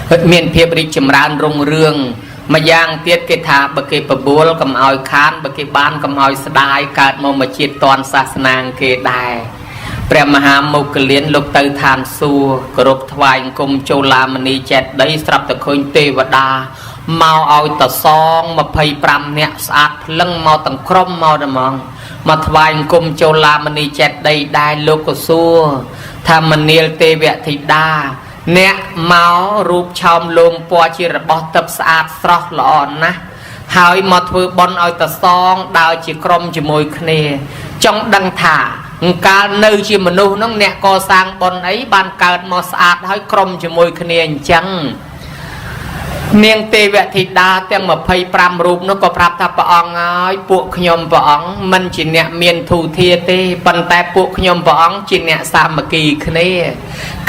miền phía bịch chìm ran rung rương mà giang tiết cái thà bậc cái bùa cầm ao khán bậc cái ban cầm ao sài cát màu mà chiết toàn sa nàng cái đàiព្រះមហាមុគលានលោកទៅឋានសួគគោរពថ្វាយអង្គមចូលឡាមនីចេតដីស្រាប់តែឃើញទេវតាមកឲ្យតសង25នាក់ស្អាតភ្លឹងមកទាំងក្រុមមកតែហ្មងមកថ្វាយអង្គមចូលឡាមនីចេតដីដែរលោកក៏សួរថាមនាលទេវធីតាអ្នកមករូបឆោមលងពណ៌ជារបស់ទឹកស្អាតស្រស់ល្អណាស់ហើយមកធ្វើបន់ឲ្យតសងដើរជាក្រុមជាមួយគ្នាចង់ដឹងថាកាលនៅជាមនុស្សនោះអ្នកកសាងបុណ្យអីបានកើតមកស្អាតហើយក្រុមជាមួយគ្នាអញ្ចឹងនាងទេវធីតាទាំង25រូបនោះក៏ប្រាប់ថាព្រះអង្គហើយពួកខ្ញុំព្រះអង្គមិនជាអ្នកមានធូធាទេប៉ុន្តែពួកខ្ញុំព្រះអង្គជាអ្នកសាមគ្គីគ្នា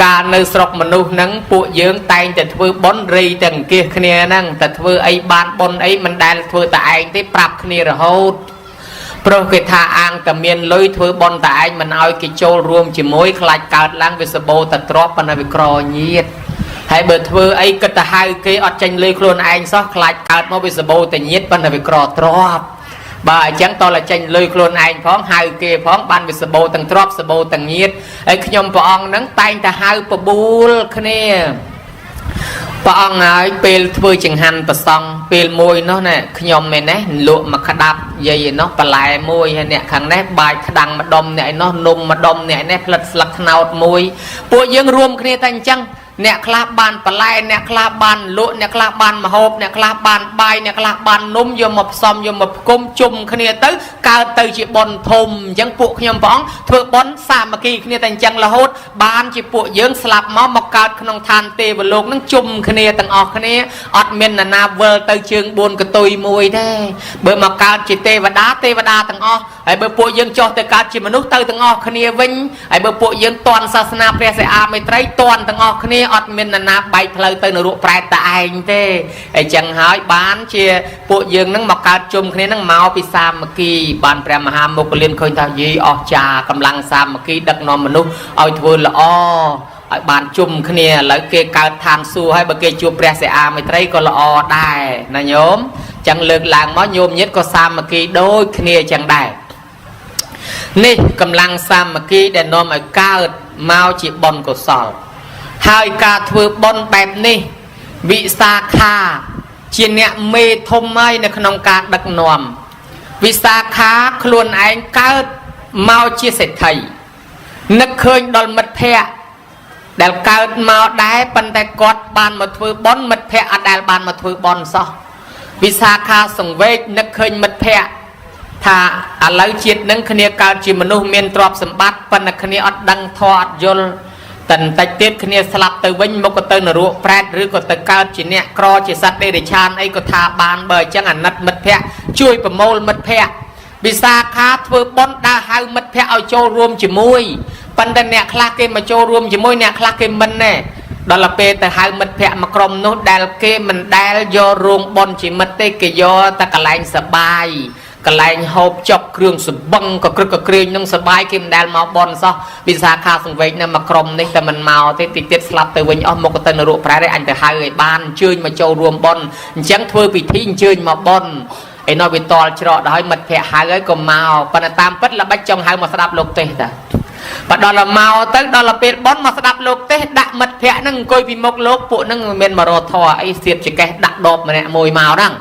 កាលនៅស្រុកមនុស្សហ្នឹងពួកយើងតែងតែធ្វើបុណ្យរីទាំងអង្គាសគ្នាហ្នឹងតែធ្វើអីបានបុណ្យអីមិនដែលធ្វើតែឯងទេប្រាប់គ្នារហូតព្រោះគេថាអាងតែមានលុយធ្វើបន់តែឯងមិនឲ្យគេចូលរួមជាមួយខ្លាចកើតឡើងវាសបោតែទ្របប៉ុន្តែវាក្រញៀតហើយបើធ្វើអីគិតទៅហៅគេអត់ចាញ់លុយខ្លួនឯងសោះខ្លាចកើតមកវាសបោតែញៀតប៉ុន្តែវាក្រទ្របបើអញ្ចឹងតើចាញ់លុយខ្លួនឯងផងហៅគេផងបានវាសបោទាំងទ្របសបោទាំងញៀតហើយខ្ញុំព្រះអង្គហ្នឹងតែងតែហៅបបួលគ្នាព្រះអង្គហើយពេលធ្វើចង្ហាន់ប្រសង់ពេលមួយនោះណែខ្ញុំមែនណាលក់មកក្តាប់យាយឯនោះបន្លែមួយហើយអ្នកខាងនេះបាយក្តាំងម្ដុំអ្នកឯនោះនំម្ដុំអ្នកនេះផ្លិតស្លឹកត្នោតមួយពួកយើងរួមគ្នាតែអញ្ចឹងអ្នកខ្លះបានបន្លែអ្នកខ្លះបានលក់អ្នកខ្លះបានម្ហូបអ្នកខ្លះបានបាយអ្នកខ្លះបាននំយកមកផ្សំយកមកផ្គុំជុំគ្នាទៅកើតទៅជាបុណ្យធំអញ្ចឹងពួកខ្ញុំព្រះអង្គធ្វើបុណ្យសាមគ្គីគ្នាតែអញ្ចឹងរហូតបានជាពួកយើងស្លាប់មកកើតក្នុងឋានទេវលោកនឹងជុំគ្នាទាំងអស់គ្នាអត់មាននរណាវិលទៅជើង4កតុយមួយទេបើមកកើតជាទេវតាទាំងអស់ហើយបើពួកយើងចុះទៅកើតជាមនុស្សទៅទាំងអស់គ្នាវិញហើយបើពួកយើងតន់សាសនាព្រះសិអាមេត្រីតន់ទាំងអស់គ្នាអត់មាននរណាបែកផ្លូវទៅនរកប្រែតតែឯងទេអញ្ចឹងហើយបានជាពួកយើងនឹងមកកើតជុំគ្នានឹងមកពីសាមគ្គីបានព្រះមហាមុគលានឃើញថាយីអស្ចារ្យកម្លាំងសាមគ្គីដឹកនាំមនុស្សឲ្យធ្វើល្អឲ្យបានជុំគ្នាឥឡូវគេកើតឋានសួគ៌ហើយបើគេជួបព្រះសិអាមេត្រីក៏ល្អដែរណាញោមចឹងលើកឡើងមកញោមញាតិក៏សាមគ្គីដូចគ្នាចឹងដែរនេះកម្លាំងសាមគ្គីដែលនាំឲ្យកើតមកជាបុណ្យកុសលហើយការធ្វើបុណ្យបែបនេះវិសាខាជាអ្នកមេធំហើយនៅក្នុងការដឹកនាំវិសាខាខ្លួនឯងកើតមកជាសេដ្ឋីនឹកឃើញដល់មិត្តភក្តិដែលកើតមកដែរប៉ុន្តែគាត់បានមកធ្វើបុណ្យមិត្តភក្តិអត់ដែលបានមកធ្វើបុណ្យសោះវិសាខាសង្វេគនឹកឃើញមិត្តភក្តិថាឥឡូវជាតិនឹងគ្នាកើតជាមនុស្សមានទ្រព្យសម្បត្តិប៉ុន្តែគ្នាអត់ដឹងធម៌អត់យល់តែបន្តិចទៀតគ្នាស្លាប់ទៅវិញមកក៏ទៅនរកប្រែតឬក៏ទៅកើតជាអ្នកក្រជាសត្វដេរឆានអីក៏ថាបានបើអញ្ចឹងអាណិតមិត្តភក្តិជួយប្រមូលមិត្តភក្តិវិសាខាធ្វើបុណ្យដើរហៅមិត្តភក្តិឲ្យចូលរួមជាមួយប៉ុន្តែអ្នកខ្លះគេមកចូលរួមជាមួយអ្នកខ្លះគេមិនទេដល់ពេលទៅហៅមិត្តភក្តិមកក្រុមនោះដែលគេមិនដែលយករោងបុណ្យជាមិត្តទេគេយកតែកន្លែងសបាយកន្លែងហូបចុកគ្រឿងសម្បឹងក៏ក្រឹកក៏ក្រែងនឹងសបាយគេមិនដែលមកបនសោះវិសាខាសង្វេគនៅមកក្រុមនេះតែមិនមកទេតិចទៀតស្លាប់ទៅវិញអស់មកក៏ទៅនរកប្រែទេអញទៅហៅឲ្យបានអញ្ជើញមកចូលរួមបនអញ្ចឹងធ្វើពិធីអញ្ជើញមកបនឯនោះវាតល់ច្រកដល់ឲ្យមិត្តភក្តិហៅឲ្យក៏មកប៉ុន្តែតាមពិតល្បិចចង់ហៅមកស្ដាប់លោកទេសតាបើដល់មកទៅដល់ពេលបនមកស្ដាប់លោកទេសដាក់មិត្តភក្តិហ្នឹងអង្គុយពីមុខលោកពួកហ្នឹងមិនមែនមករត់ធေါ်អីសៀតចកេះដាក់ដបម្នាក់មួយមកហ្នឹង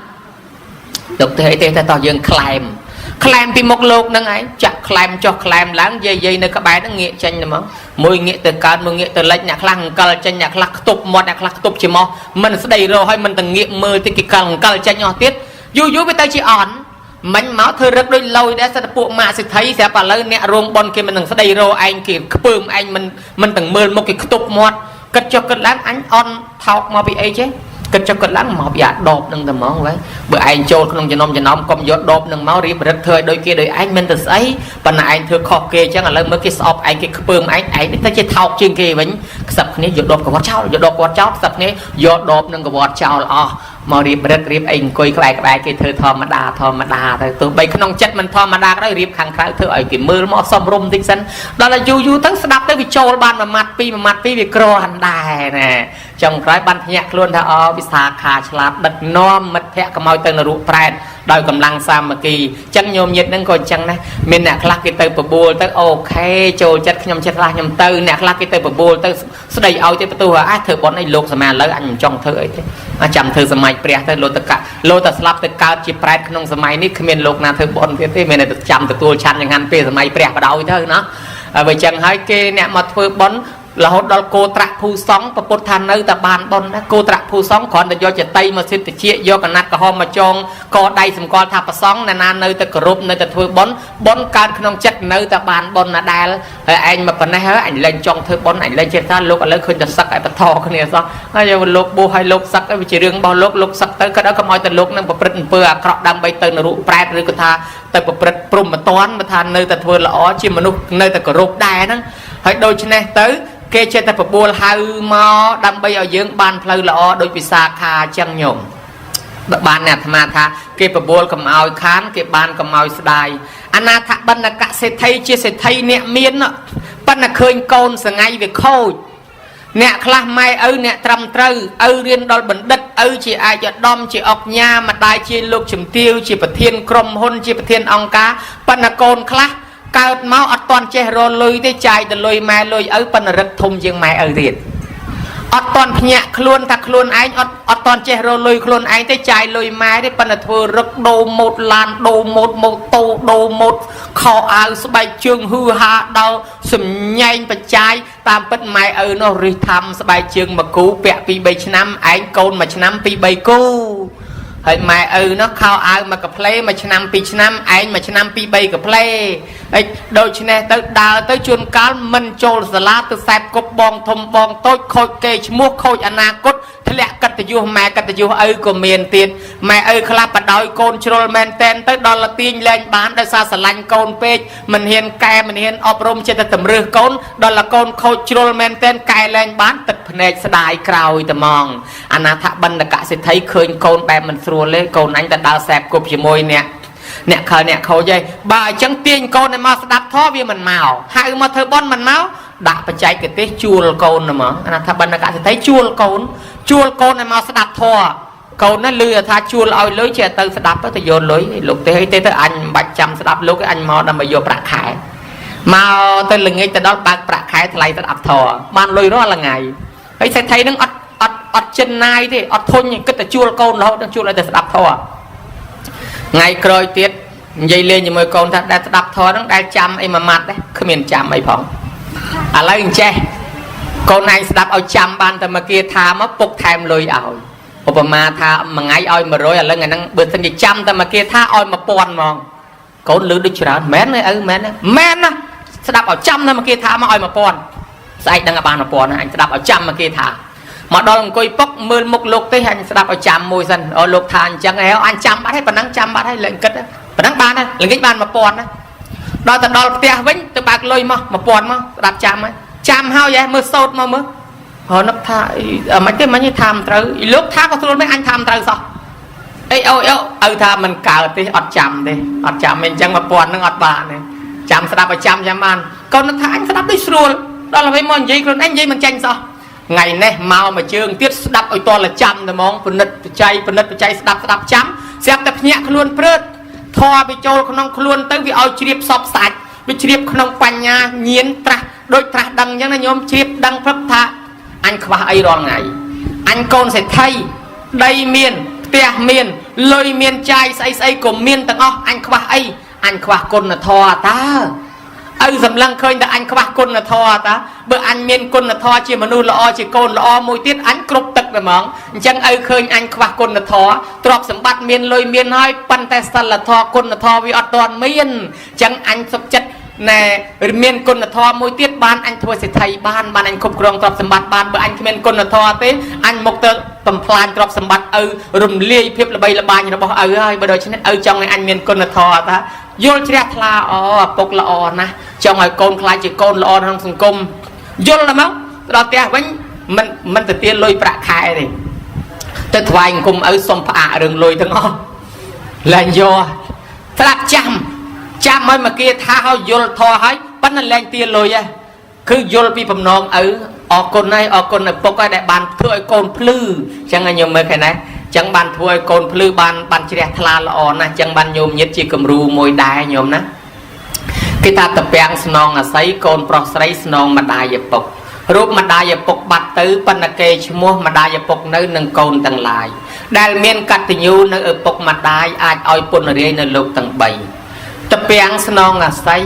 លោកទេអីទេតែតោះយើងខ្លែមពីមុខលោកហ្នឹងឯងចាក់ខ្លែមចុះខ្លែមឡើងយាយនៅក្បែរហ្នឹងងាកចេញទៅមកមួយងាកទៅកើតមួយងាកទៅលិចអ្នកខ្លះអង្កលចេញអ្នកខ្លះខ្ទប់មាត់អ្នកខ្លះខ្ទប់ច្រមុះមិនស្ដីរោហើយមិនទៅងាកមើលតិចគេកលអង្កលចេញអស់ទៀតយូរវាទៅជាអន់មិញមកធ្វើរឹកដូចលយដែរសិតពួកម៉ាក់សិទ្ធិស្រាប់ឥឡូវអ្នករោងប៉ុនគេមិននឹងស្ដីរោឯងគេខ្ពើមឯងមិនទាំងមើលមុខគេខ្ទប់មាត់គិតចុះគិតឡើងអញអន់ថោកមកពីអីចេះគិតចុះគិតឡើងមកពីអាដបនឹងតែហ្មងហើយបើឯងចូលក្នុងចំណោមកុំយកដបនឹងមករៀបរឹកធ្វើឲ្យដូចគេដូចឯងមិនទៅស្អីប៉ុន្តែឯងធ្វើខុសគេអញ្ចឹងឥឡូវមើលគេស្អប់ឯងគេខ្ពើមឯងទៅជាថោកជាងគេវិញខ្សឹបគ្នាយកដបកវត្តចោលខ្សឹបគ្នាយកដបនឹងកវត្តចោលអស់ មករៀបរិទ្ធរៀបអីអង្គុយក្បែរគេធ្វើធម្មតាទៅទោះបីក្នុងចិត្តមិនធម្មតាក៏ដោយរៀបខាងក្រៅធ្វើឲ្យគេមើលមកសំរុំតិចសិនដល់តែយូរទៅស្ដាប់ទៅវាចូលបានមួយម៉ាត់ពីរវាក្រហណ្ដែរណាចុងក្រោយបានភ្ញាក់ខ្លួនថាអូវិសាខាឆ្លាតដឹកនាំមិត្តភក្តិកុំឲ្យទៅនរកប្រែតដោយកម្លាំងសាមគ្គីអញ្ចឹងញោមញាតិហ្នឹងក៏អញ្ចឹងដែរមានអ្នកខ្លះគេទៅបបួលទៅអូខេចូលចិត្តខ្ញុំចិត្តខ្លះខ្ញុំទៅអ្នកខ្លះគេទៅបបួលទៅស្ដីឲ្យទៅបន្ទោះធ្វើប៉ុនអីលោកសម័យឥឡូវអញមិនចង់ធ្វើអីទេចាំធ្វើសម័យព្រះទៅលោតតែស្លាប់ទៅកើតជាប្រែតក្នុងសម័យនេះគ្មានលោកណាធ្វើប៉ុនទៀតទេមានតែចាំទទួលឆាន់យ៉ាងហ្នឹងពេលសម័យព្រះបដ ாய் ទៅណាបើអញ្ចឹងហើយគេអ្នកមកធ្វើប៉ុនរហូតដល់គោត្រាក់ភូសងប្រពុតថានៅតែបានប៉ុនណាគោត្រាក់ភូសងគ្រាន់តែយកចតីមកសិទ្ធិជាយកកណាត់ក្រហមមកចងកដៃសម្គាល់ថាប្រសងណានៅតែគោរពនៅតែធ្វើប៉ុនកើតក្នុងចិត្តនៅតែបានប៉ុនណាដែលហើយឯងមកប៉ុណ្ណេះហើយអញលែងចង់ធ្វើប៉ុនអញលែងចេះថាលោកឥឡូវឃើញតែសឹកឲ្យបថគ្នាសោះហើយលោកបួសឲ្យលោកសឹកវាជារឿងរបស់លោកសឹកទៅក៏ដល់កុំឲ្យតែលោកនឹងប្រព្រឹត្តអំពើអាក្រក់ដើម្បីទៅនរកប្រែតឬក៏ថាទៅប្រព្រឹត្តព្រហ្មទណ្ឌមកថានៅតែធ្វើល្អជាមនុស្សនៅតែគោរពដែរហ្នឹងហើយដូច្នេះទៅគេចេះតែបបួលហៅមកដើម្បីឲ្យយើងបានផ្លូវល្អដោយវិសាខាអញ្ចឹងញោមបើបានអ្នកអាត្មាថាគេបបួលកុំឲ្យខានគេបានកុំឲ្យស្ដាយអនាថបណ្ឌកសេដ្ឋីជាសេដ្ឋីអ្នកមានប៉ុន្តែឃើញកូនសងៃវាខូចអ្នកខ្លះម៉ែឪអ្នកត្រឹមត្រូវឪរៀនដល់បណ្ឌិតឪជាអាយឧត្តមជាអុកញ៉ាម្ដាយជាលោកជំទាវជាប្រធានក្រុមហ៊ុនជាប្រធានអង្គការប៉ុន្តែកូនខ្លះកើតមកអត់ទាន់ចេះរលុយទេចាយទៅលុយម៉ែលុយឪប៉ុន្តែរឹកធំជាងម៉ែឪទៀតអត់ទាន់ភ្ញាក់ខ្លួនថាខ្លួនឯងអត់ទាន់ចេះរលុយខ្លួនឯងទេចាយលុយម៉ែទេប៉ុន្តែធ្វើរឹកដូរម៉ូតឡានដូរម៉ូតម៉ូតូដូរម៉ូតខោអាវស្បែកជើងហឺហាដល់សំញែងបច្ចាយតាមពិតម៉ែឪនោះរិះថាំស្បែកជើងមួយគូពាក់2 3ឆ្នាំឯងកូនមួយឆ្នាំ2 3គូហើយម៉ែឪនោះខោអាវមកកាផ្លេមួយឆ្នាំ2ឆ្នាំឯងមួយឆ្នាំ2 3កាផ្លេហើយដូច្នេះទៅដើរទៅជួនកាលមិនចូលសាលាទៅសែបគប់បងធំបងតូចខូចគេឈ្មោះខូចអនាគតធ្លាក់កិត្តិយសម៉ែកិត្តិយសឪក៏មានទៀតម៉ែឪខ្លះបដោយកូនជ្រុលមែនតែនទៅដល់លទាញលែងបានដោយសារស្រឡាញ់កូនពេកមិនហ៊ានកែមិនហ៊ានអប់រំចិត្តតែតម្រឹះកូនដល់លកូនខូចជ្រុលមែនតែនកែលែងបានទឹកភ្នែកស្ដាយក្រោយត្មងអនាថបណ្ឌកសេដ្ឋីឃើញកូនបែបមិនស្រួលទេកូនអញទៅដើរសែបគប់ជាមួយអ្នកខើអ្នកខូចឯងបើអញ្ចឹងទាញកូនឲ្យមកស្ដាប់ធម៌វាមិនមកហៅមកធ្វើប៉ុនមិនមកដាក់បច្ចេកទេសជួលកូនហ្មងអាណាថាបណ្ឌកសេដ្ឋីជួលកូនឲ្យមកស្ដាប់ធម៌កូនណាលឺថាជួលឲ្យលុយចេះទៅស្ដាប់ទៅយកលុយលោកទេអីទេទៅអញមិនបាច់ចាំស្ដាប់លោកអញមកដើម្បីយកប្រាក់ខែមកទៅល្ងាចទៅដល់បើកប្រាក់ខែថ្លៃស្ដាប់ធម៌បានលុយរាល់ថ្ងៃហើយសេដ្ឋីនឹងអត់ចិនណាយទេអត់ធុញគិតតែជួលកូនរហូតដល់ជួលឲ្យទៅស្ដាប់ធម៌ថ្ងៃក្រោយទៀតនិយាយលេងជាមួយកូនថាដែលស្ដាប់ធម៌ហ្នឹងដែលចាំអីមួយម៉ាត់ដែរគ្មានចាំអីផងឥឡូវអញ្ចេះកូនឯងស្ដាប់ឲ្យចាំបានតែមកគាថាមកពុកថែមលុយឲ្យឧបមាថាមួយថ្ងៃឲ្យ100ឥឡូវថ្ងៃហ្នឹងបើសិនជាចាំតែមកគាថាឲ្យ1000ហ្មងកូនលឺដូចច្រើនមែនទេឪមែនណាស្ដាប់ឲ្យចាំតែមកគាថាមកឲ្យ1000ស្អែកដឹងឲ្យបាន1000ណាអញស្ដាប់ឲ្យចាំមកគាថាមកដល់អង្គុយពុកមើលមុខលោកទេអញស្ដាប់ឲ្យចាំមួយសិនអូលោកថាអញ្ចឹងហ៎អញចាំបាត់ហើយប៉ុណ្ណឹងចាំបាត់ហើយលែងគិតប៉ុណ្ណឹងបានហើយល្ងាចបាន1000ណាដល់ទៅដល់ផ្ទះវិញទៅបើកលុយមក1000មកស្ដាប់ចាំហើយមើលសោតមកមើលហៅនឹកថាមិនទេមិញថាមិនត្រូវលោកថាក៏ស្រួលមែនអញថាមិនត្រូវសោះអីអូថាមិនកើតទេអត់ចាំទេអត់ចាំអញ្ចឹង1000ហ្នឹងអត់បានទេចាំស្ដាប់ឲ្យចាំបានកូននឹកថាអញស្ដាប់ដូចស្រួលដល់ហើយមកនិយាយខ្លួនឯងនិយាយមិនចាញ់សោះថ្ងៃនេះមកមួយជើងទៀតស្ដាប់ឲ្យតលចាំតែហ្មងពិនិត្យបច្ច័យស្ដាប់ចាំស្រាប់តែភ្ញាក់ខ្លួនព្រឹតធေါ်វាចូលក្នុងខ្លួនទៅវាឲ្យជ្រាបសពសាច់វាជ្រាបក្នុងបញ្ញាញៀនត្រាស់ដូចត្រាស់ដឹងអញ្ចឹងណាញោមជ្រាបដឹងព្រឹកថាអញខ្វះអីរាល់ថ្ងៃអញកូនសេដ្ឋីដីមានផ្ទះមានលុយមានចាយស្អីក៏មានទាំងអស់អញខ្វះអីអញខ្វះគុណធម៌តើឪសម្លឹងឃើញតែអញខ្វះគុណធម៌តាបើអញមានគុណធម៌ជាមនុស្សល្អជាកូនល្អមួយទៀតអញគ្រប់ទឹកតែហ្មងអញ្ចឹងឪឃើញអញខ្វះគុណធម៌ទ្រព្យសម្បត្តិមានលុយមានហើយប៉ុន្តែសិលធម៌គុណធម៌វាអត់ទាន់មានអញ្ចឹងអញសុខចិត្តណែមានគុណធម៌មួយទៀតបានអញធ្វើសេដ្ឋីបានអញគ្រប់គ្រងទ្រព្យសម្បត្តិបានបើអញគ្មានគុណធម៌ទេអញមកទៅបំផ្លាញទ្រព្យសម្បត្តិឪរំលាយភាពល្បីល្បាញរបស់ឪហើយបើដូច្នេះឪចង់ឲ្យអញមានគុណធម៌តាយល់ជ្រះថ្លាអូឪពុកល្អណាស់ចង់ឲ្យកូនខ្លាចជាកូនល្អក្នុងសង្គមយល់តែមកដល់ផ្ទះវិញមិនទៅទានលុយប្រាក់ខែទេ tới thoại cùng ở sông phạ đường lùi thằng ó là do thật chăm mới mà kia tha hơi vô thò hết bắt nó lên tiền lùi à cứ vô bị phẩm nón ở con này bốc cái đại bàn thưa con plư chẳng là nhiều mấy cái này chẳng bàn thưa con plư bàn chia thla là nè chẳng bàn nhôm nhất chỉ cầm ru môi đai nhôm nè cái ta tập bèn snon là sấy con pro sấy snon mà đai dập bốcรูปมาได้ยาปกบัดตื้อปนเกชมัวมาได้ยาปกนึกหนึ่งโกนต่างลายได้เมียนกัตยูนึกปกมาได้อาจเอาปนเรียนในโลกต่างใบตะเปียงสนองอาศัย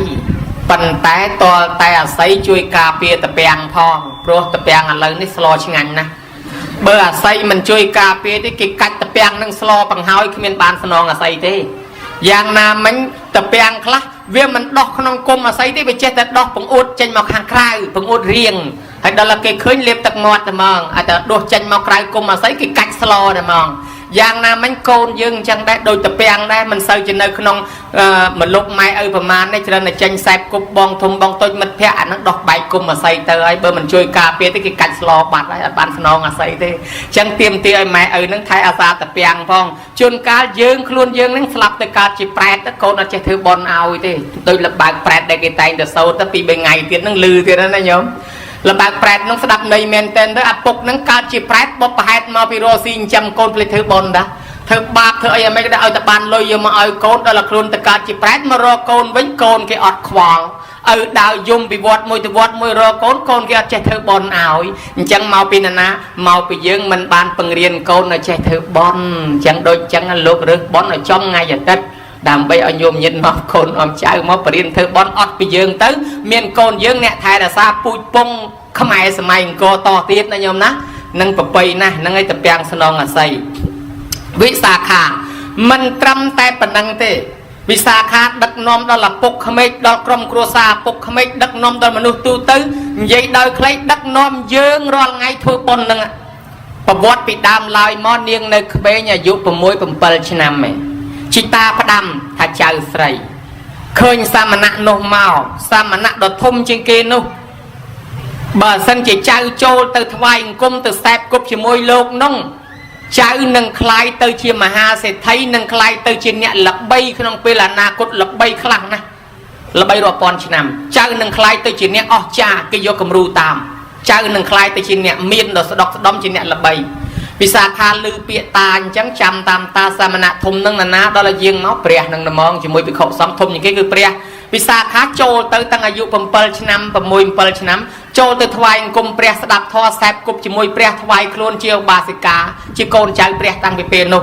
ปันแต่ตัวแต่อาศัยช่วยกาเปียตะเปียงพองเพราะตะเปียงอะไรนี่สโลชงันนะเบอร์อาศัยมันช่วยกาเปียที่กิกัดตะเปียงนั่งสโลปังเฮาขึ้นเป็นบานสนองอาศัยที่อย่างน้ำมันตะเปียงคละเวียมันดอกขนมกลมอาศัยที่ไปเจตดอกปังอุดเจนมาข้างใครปังอุดเรียงให้ดอลลาร์เกยขึ้นเล็บตักงอดแต่มองอาจจะดูจันมาไกลกลมมาใส่กิกัดสโลแต่มองอย่างนั้นมันโกนยึงจังได้โดยตะเปียงได้มันเซอร์จะในขนมมันลุกไม้ประมาณในเจริญในจันแสบกุบบองทมบองต้นมันแพะนักดอกใบกลมมาใส่เตยเบอร์มันช่วยกาเปียที่กิกัดสโลบัดได้บ้านสนองอาศัยที่จังเตรียมเตียไม้นั่งไทยอาซาตะเปียงพองจนการยึงคลุนยึงนั่งสลับแต่การจีแปรตะโกนอาจจะถือบอลเอาที่โดยระบายแปรตได้กี่ไตแต่โซ่ตะปีเป็นไงเตียนั่งลือเตียนั่นนะโยมระบายแปรน้องสดับในเมนเทนด้วยปกนังการจีแปรบปะเหตุมาพิโรซิงจำโกนผลิตเธอบอลนะเธอบาปเธอยังไม่ได้เอาตะบันเลยยังมาเอาโกนแต่ละครุนแต่การจีแปรมารอโกนวิ่งโกนแกอดควอลดาวยุ่มไปวอดมวยตัววอดมวยรอโกนแกเจเธอบอลเอาจังเมาปีนันนะเมาไปยังมันบานปังเรียนโกนเจเธอบอลจังโดยจังลูกหรือบอลจ้องไงอย่างนั้นดำไปเอาโยมยินมาโกนอมใจมาเปลี่ยนเธอบอลอดไปยังตื้อเมียนโกนยังเนี่ยไทยแต่ซาปุยปงขมายสมัยก็ต่อตีดนะโยมนะนั่งปะไปนะนั่งไอ้ตะเปียงสนองอาศัยวิสาขามันตรำแต่ปนังเตวิสาขาดักนอมดอลปกขมิดอลกรมครัวซาปกขมิดดักนอมดอลมนุษย์ตูตื้อยัยดอยใครดักนอมเยื้องรอไงทั่วปนนั่งประวัติปิดามลายมอเนียงในเบยเนี่ยยุบประมวยประเปิลชนะไหมจิตาพดำถ้าเจ้าใส่เคยสามณะโนเมาสามณะดอทมจิงเกนุบาสันจะเจ้าโจตือทวายกุมตือแสบกุบชิมวยโลกน้องเจ้าหนึ่งคลายตือเชียมหาเศรษฐีหนึ่งคลายตือเชียเนี่ยหลับใบขนมเปลานาคตหลับใบคลั่งนะหลับใบรอปอนชนำเจ้าหนึ่งคลายตือเชียเนี่ยอ๋อจ้าก็ยกกำรูตามเจ้าหนึ่งคลายตือเชียเนี่ยมีนดอกสะดอกสะดอมเชียเนี่ยหลับใบวิสาขาลือเปียตาจังจำตามตาสามณะทมนั่งนาดอลยิงเมาเปรียนั่งนมองชิมวยไปขบซ้ำทมอย่างนี้คือเปรียวิสาขาโจตือตั้งอายุประเปิลชนำประมวยเปิลชนำโจตือทวายกุมเปรียสดับทอแสบกุบจิมวยเปรียทวายโคลนเจียวบาสิกาจิโกนใจเปรียตั้งไปเป็นนุ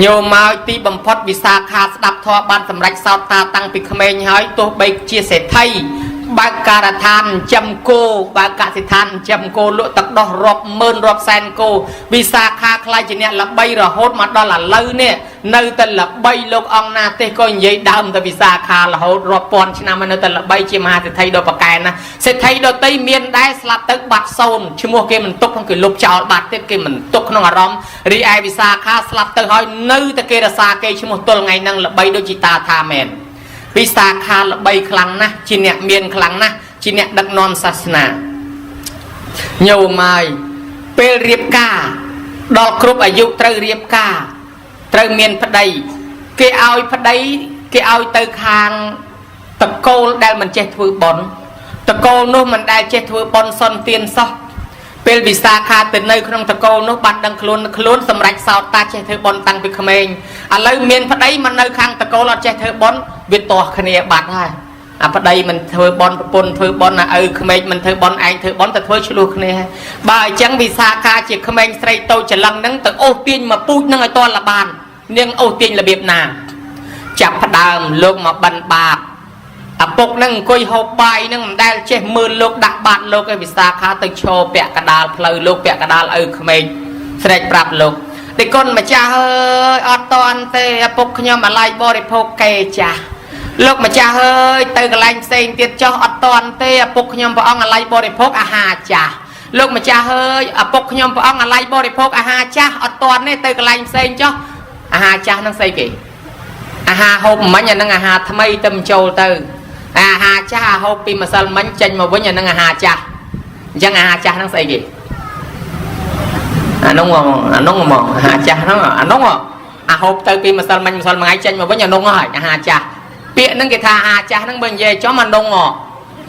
โยมาตีบัมพดวิสาขาสดับทอบ้านสำรักสาวตาตั้งไปเขมรหายตัวใบเชียเศษไทยบาการทานจำโกบากาสิทานจำโกลุตักดอกรอบเมินรอบแซนโกวิสาขาคลายจีเนี่ยละใบระโหดมาดอลละเลยเนี่ยในแต่ละใบโลกองนาเตก็ยัยดำแต่วิสาขาละโหดรอบปอนชนะมันในแต่ละใบเชียมาเศรษฐีโดปากแกนนะเศรษฐีโดไตเมียนได้สลับตึกบัดโซนชั่วโมงเกมันตกทั้งคือลบเจ้าบัดเตเกมันตกขนมอารมณ์รีไอวิสาขาสลับตึกหอยนื้อตะเกระซาเกชั่วโมงตัวไงนั่งละใบโดจิตาทาแมนวิสาขาละใบคลังนะจีเนี่ยเมียนคลังนะจีเนี่ยดักนอนศาสนาโยมายเปรเรียบกาดอกครุบอายุเตรเรียบกาเตรเมียนพไดเกอเอาพไดเกอเอาเตอคางตะโกลได้มันเจตถือบอลตะโกลนู้มันได้เจตถือบอลซอนเตียนซอกเป็นวิสาขาตื่นในขนมตะโกลนู้บัดดังคลุนสำหรับสาวตาเจตถือบอลตั้งไปเขมรอะไรเมียนพไดมันในคางตะโกลเจตถือบอลวิตัวคเนียบัดให้พไดมันเธอบอลปนเธอบอลนะเขมรมันเธอบอลไอเธอบอลแต่เธอชลูกเนี่ยบ่ายจังวิสาขาจีเขมรใส่โตจะลังนั่งแต่โอ้ตีนมาปูนั่งไอตอนละบานเนียงโอ้ตีนระเบียบนาจับพดามลงมาบันบาปปกนั่งกุยหอบใบนั่งได้เจ็บมือลูกดักบาดลูกไอวิสาขาตึกโชว์เปียกระดาษเพลย์ลูกเปียกระดาษเขมรเสด็จปรับลูกแต่ก้นมาจ้าเฮ้ยอดตอนเตะปกขยมอะไรบริโภคเกจ้าลูกมาจ้าเฮ้ยเตยกระไรเซนเตียจ้าอดตอนเตะปกขยมพระองอะไรบริโภคอาหารจ้าลูกมาจ้าเฮ้ยปกขยมพระองอะไรบริโภคอาหารจ้าอดตอนเนี่ยเตยกระไรเซนจ้าอาหารจ้านั่งใส่กี่อาหารหอบมันอย่างนั่งอาหารทำไมเต็มโจเตยอาหารจ้าหอบปีมาสัลมันจันมาวันอย่างนั่งอาหารจ้ายังอาหารจ้านั่งใส่กี่ nông mà hà cha nó nông hộp tới khi mà sao mà ngay chân mà vẫn nhà nông hỏi hà cha bịa nó cái thà hà cha nó bên về cho mà nông ngọ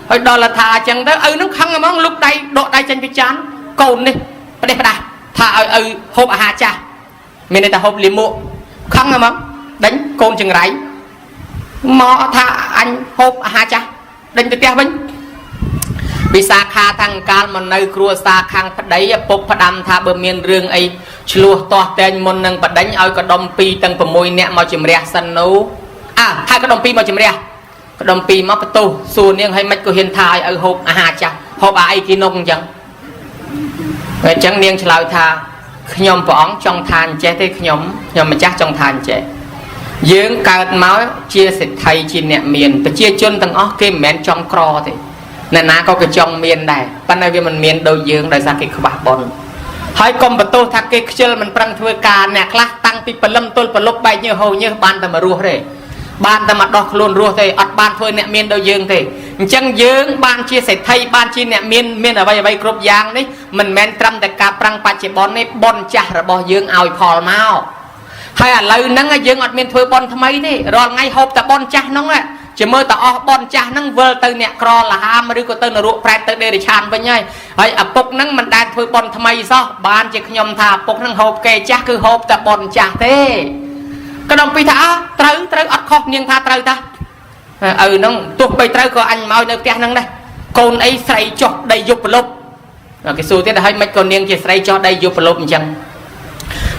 hồi đó là thà chẳng tới nó khăng mà lúc đây độ đây chân bị chán cồn đi đây thà hộp hà cha mình đây ta hộp liềm mộ khăng mà đánh cồn chừng ráy mò thà anh hộp hà cha đánh từ kia bên vì xa kha thằng can mà nơi cua xa khang phát đấy bốc phát đam tha bờ miền rương ấy chua to tên môn nâng phát đánh ơi có đồng pi tăng phần môi nẹt màu chìm rè sân nấu hai cái đồng pi màu chìm rè cái đồng pi màu tu xù niêng hay mấy cô hiền thai ở hộp hà cha hộp ai kia nông chẳng vậy chẳng niêng chào tha nhom bỏng trong than chế thế nhom mà chắc trong than chế dưỡng cào máu chia sẻ thầy chia nẹt miền và chia chân thằng ó kim mến trong cro thì nên có cái trong miền này ban nay vì mình miền đầu dương đại gia cái khóa bồn hai con bật tô thắc cái chơi mình prang thuê cà nè class tăng pi bật lâm tôi bật lốp bay như hầu như ban ta mà rùa đấy ban ta mà đọc luôn rùa thì ở ban thuê nè miền đầu dương thì chân dương ban chia sẻ thay ban chia nè miền ở bay cướp giang đấy mình men trămแต่การ prang ปัจจุบัน này bồn chả là bò dương ao phò mau hay là lời nắng dương ở miền thuê bồn tham ấy đấy rồi ngay hộp ta bồn chả nóng á chỉ mơ ta bòn cha nâng vơ từ nẹt cro là ham mà đi có từ nở ruộng prai từ đây để chăn với nhau ấy bốc nâng mình đang thôi bòn tham ai sao ban chỉ nhom thà bốc nâng hộp kê cha cứ hộp ta bòn cha thế cái đồng pi thả trâu ắt khóc nhưng tha trâu ta nâng tuột bay trâu có anh mau nơi kia nâng đây con ấy say cho đầy dục lục cái số tiết là hay mấy con niên chỉ say cho đầy dục lục chẳng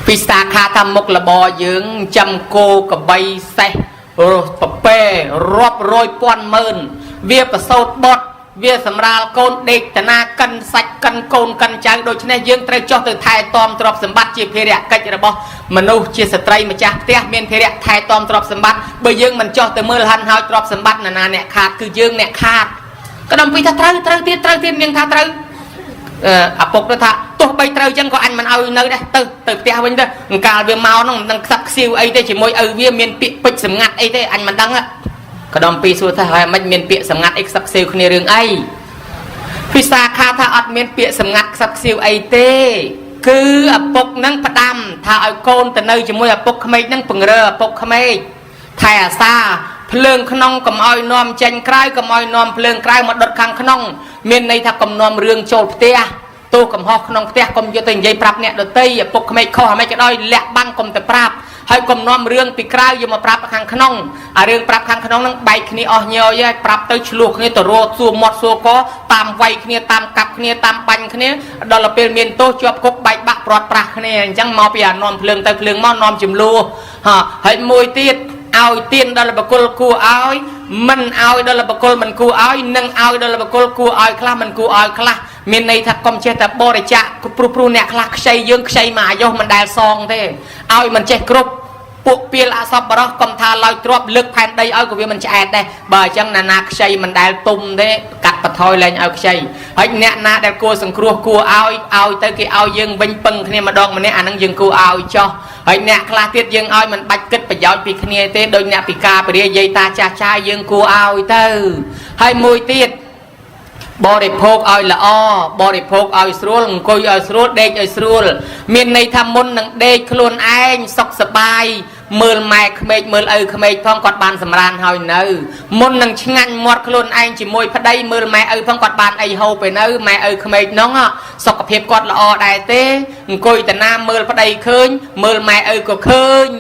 vì sa kha tham mục là bò dưỡng chăm cô cả bay xe bè rộp rồi quan mơn việc và sâu bọt việc sầm ra côn địch na cân sạch cân côn cân trái đôi chân này dương trai cho từ thái tom trọp sầm bát chia phê rẹt cách rồi bỏ mà nô chia sợi trai mà cha té miền phê rẹt thái tom trọp sầm bát bởi dương mình cho từ mưa hằn hao trọp sầm bát nè nè khát cứ dương nè khát cái đồng pi ta trâu tiên miếng tha trâu bộc đó thà tôi bay trâu chân có anh mình ao nơi đây từ té bên đây cà về màu nó đang sắc siêu ấy đây chỉ môi về miền bị bịch sầm ngặt ấy thế anh mình đăng á cái đồng pi xua thay mình miền bị sầm ngặt ấy sắc siêu khné riêng ấy phi sa kha tha ọt miền bị sầm ngặt sắc siêu ấy thế cứ bộc nâng phát đam thà ở côn từ nơi chỉ môi bộc khmei nâng bừng rơ bộc khmei thay xaเพลิงขนองกับอ้อยนอมเจนใกล้กับอ้อยนอมเพลิงใกล้มาดดขังขนองเมียนในทักกับนอมเรื่องโจลเตียตู้กับหอกขนองเตียกมโยตินยัยปรับเนี่ยดดเตยปกไม่ข้อไม่จะได้แหลกบังกมแต่ปรับให้กมนอมเรื่องปีใกล้อยู่มาปรับขังขนองเรื่องปรับขังขนองนั่งใบขณีอ้อยเยอะปรับเตยฉลุขณีตัวโรสูหมดสูก็ตามไวขณีตามกับขณีตามปันขณีดอลเป็นเมียนโตจวบกบใบบักปลอดปลาขณีจังมอปียนอมเพลิงเตยเพลิงมอนอมจิมลูให้มวยตีดเอาเตียนดอลบกุลกูเอามันเอาดอลบกุลมันกูเอานั่งเอาดอลบกุลกูเอาคลามันกูเอาคลาเมียนในทักกรมเชตบริจาคปรุเนี่ยคลาใช้ยืงใช้มาโยมันได้ซองเท่เอามันเจ็กรุบปุกเปียละซับบรอกรมทาลอยตรวบลึกแผ่นใดเอากับมันจะแอดได้บ่จังนานาใช้มันได้ตุ่มเท่กัดปะทอยเลยเอาใช้เฮ้ยเนี่ยนาได้กูสังครัวกูเอาเตะกี่เอายืงเป็นปึงเนี่ยมาดองมันเนี่ยอันนั้นยืงกูเอาจ่อเฮ้ยเนี่ยคลาเทียดยืงเอามันบัดกึศประโยชน์ปีขณีเต้โดยเนี่ยปีกาไปเรียยัยตาจ่าชายยืงกูเอาเตอให้มวยเตียดบริโภคเอาละบริโภคเอาสรุลกุยเอาสรุลเด็กเอาสรุลเมียนในทำมุนหนังเด็กคลุนไอ้สกสบายมือแม่ขมิมือขมิท้องกอดบานสำราญเฮาเนื้อมุนหนังช่างหมดคลุนไอ้จิมวยพัดได้มือแม่ท้องกอดบานไอ้เฮาไปเนื้อแม่ขมิน้องสกเพียบกอดละได้เต้กุยแต่น้ำมือพัดได้คืนมือแม่ก็คืน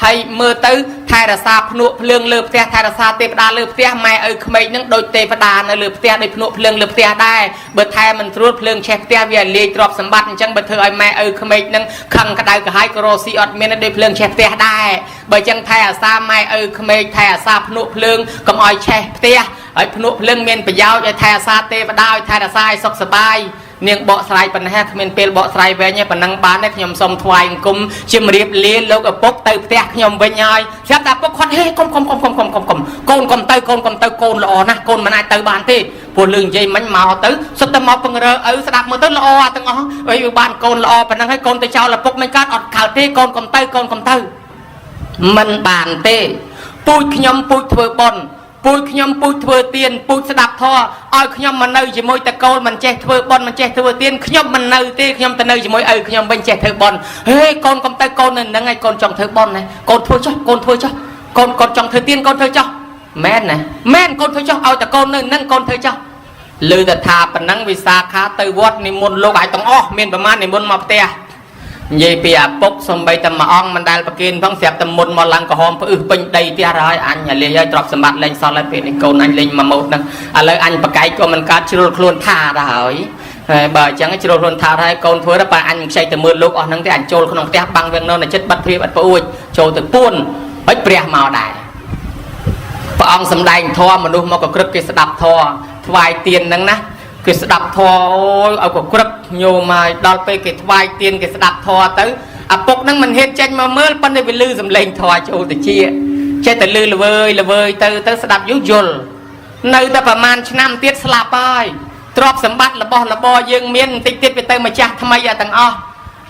ให้มือตื้อไทยราซาพนุเพลิงเลือบเตียไทยราซาเตปดาเลือบเตียแม่ขมินั่งโดยเตปดาในเลือบเตียโดยพนุเพลิงเลือบเตียได้เบิดไทยมันรู้เพลิงแช่เตียเวียนเลี้ยตรอบสมบัติจังเบิดเธอไอ้แม่ขมินั่งขังกระไดกระหายกระโรซีอดเมียนโดยเพลิงแช่เตียได้เบิดจังไทยราซาแม่ขมิไทยราซาพนุเพลิงกำอ้อยแช่เตียไอ้พนุเพลิงเมียนไปยาวไอ้ไทยราซาเตปดาไทยราซาสกสบายเนียงเบาะสไลปัญหาขมิ้นเปลเบาะสไลเวียเนี่ยปนังบ้านเนี่ยขยมสมทวายกุมชิมรีบเลี้ยลูกกับปกเตยเตะขยมเวียนเสียแต่ปกคนเฮ้กลมโกนเตยโกนละอนะโกนมันไอเตยบ้านที่ปวดลึงใจมันเมาเตยสุดแต่เมาปังเรอสดับมือเตยละอตั้งไอ้บ้านโกนละอปนังให้โกนเตยเจ้าละปกไม่การอดข่าวที่โกนเตยมันบานเตยปุยขยมปุยเถื่อบอล ปุ้ยขยมปุ้ยเถื่อเตียนปุ้ยสดับทออ้อยขยมมันเนยจะมวยตะโกนมันเจ๊เถื่อบอลมันเจ๊เถื่อเตียนขยมมันเนยตีขยมตะเนยจะมวยขยมเป็นเจ๊เถื่อบอลเฮ้ยกอนกำไตกอนนั่นไงกอนจองเถื่อบอลนะกอนเถื่อจ้ากอนเถื่อจ้ากอนจองเถื่อเตียนกอนเถื่อจ้าแม่นนะแม่นกอนเถื่อจ้าเอาแต่กอนนั่นกอนเถื่อจ้าลือแต่ทาปนังวิสาขาเตยวัดนิมนต์โลกไอต้องอ้อเมียนประมาณนิมนต์มาเตะยี่ปีอาปกสมใบตำมาอ่องมันได้ประกินท้องเสียบตำมนมาลังกระหอมปื้อเป็นใดที่อะไรอันอย่าเลี้ยตรอบสมบัติเล่นซอลเล่เป็นโกนอันเล่นมาหมดนั่งอะไรอันประไก่ก็มันการชิโร่คลนท่าได้บ่อยจังชิโร่คลนท่าได้โกนเพื่อรับไปอันใช้แต่มือลูกอ่อนนั่งแต่อันโจลขนมเตะบังเวียงโน่นจัดบัดพรีบัดปูโจลตึกปูนเฮ้ยเปรี้ยมาได้พระองค์สำแดงทอมนุษย์มากระกรึกกิสดับทอถวายเตียนนั่งนะกิสดับทอเอากระกรึกโยมาดอลไปกิถวายเตียนกิสดับทอตื้อปกนั่งมันเห็นใจมาเมื่อปันได้ไปลือสำเร็จทอโจแต่เชี่ยใช่แต่ลือละเวยเตอสดับยุยลในแต่ประมาณชนะเตี้ยสลาไปตรอบสมบัติละบอยังเมียนติดไปเติมมาจากทำไมอย่าตั้งอ้อ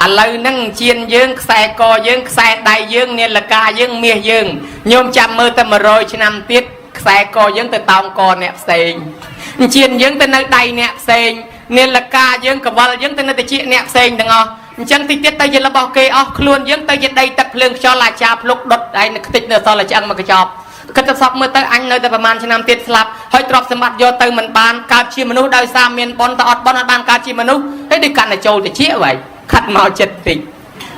อะไรนั่งเชียนยังแสกอยังแสใดยังเนี่ยละกายังเมียยังโยมจำมือแต่มาโรยชนะเตี้ยแสกอยังแต่ตองกอเนี่ยเซงเชียนยังแต่ในใดเนี่ยเซงเนี่ยละกายังกับวัลยังแต่ในแต่เชี่ยเนี่ยเซงตั้งอ้อจังติดเตยจะระบอกเกอคล้วนยังเตยจะได้ตักเพลิงชอลาชาพลุกดดไอ้ติดเนื้อซอลาจังมากระจอบก็จะสอบเมื่อเตยอันเลยแต่ประมาณชนะติดสลับให้ตรอบสมบัติโยเตยเหมือนบานการชีมนุษย์ได้สามเมียนบอลตอดบอลบานการชีมนุษย์ให้ด้วยกันในโจจะเชี่ยไว้ขัดมาเจ็ดติ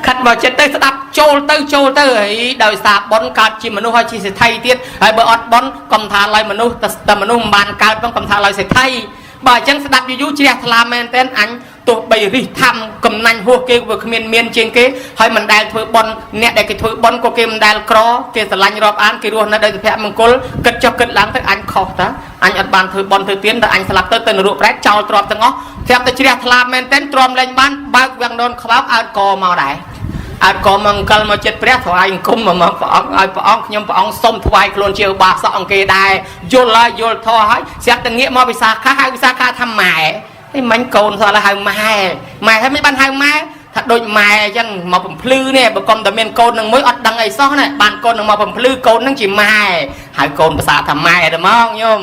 ขัดมาเจ็ดเตยสลับโจเตยโดยสาบอลการชีมนุษย์ให้ชีเสไทยเตี้ยให้เบอร์อดบอลกำธาลอยมนุษย์แต่มนุษย์บานการต้องกำธาลอยเสไทยบ่จังสดับยุเจียทลาแมนเต้นอันตัวใบริทำกำนันหัวเกวเมียนเชียงเกให้มันได้ถือบอลเนี่ยได้ถือบอลก็เกมันได้กรอเกสลันรอบอันเกรัวนั่นได้แพ้มังกรกระจกกระหลังแต่อันขอตาอันอัดบานถือบอลถือเตี้ยนแต่อันสลับเต้นรูปแรกเจ้าตรอบตั้งอ๋อแทบจะเจียทลาแมนเต้นตรอมเล่นบ้านบ้านยังโดนเขาอัดกอมาได้อัดกอมังกรมาเจ็ดเปรี้ยถวายคุ้มมาปองไอ้ปองยมปองส้มถวายโคลนเชียวบาสองเกได้โยนโยนทอให้เสียตั้งเงี้ยมาวิสาขาทำหมายมันโกนซอละหายไม้ให้ไม่บันหายไม้ถ้าโดยไม้ยังมาผมพลื้เนี่ยบางคนแต่เมียนโกนหนึ่งมวยอดดังไอ้ซ้อเนี่ยบานโกนหนึ่งมาผมพลื้โกนนั่งจีไม้หายโกนภาษาทำไม้เด้อมองโยม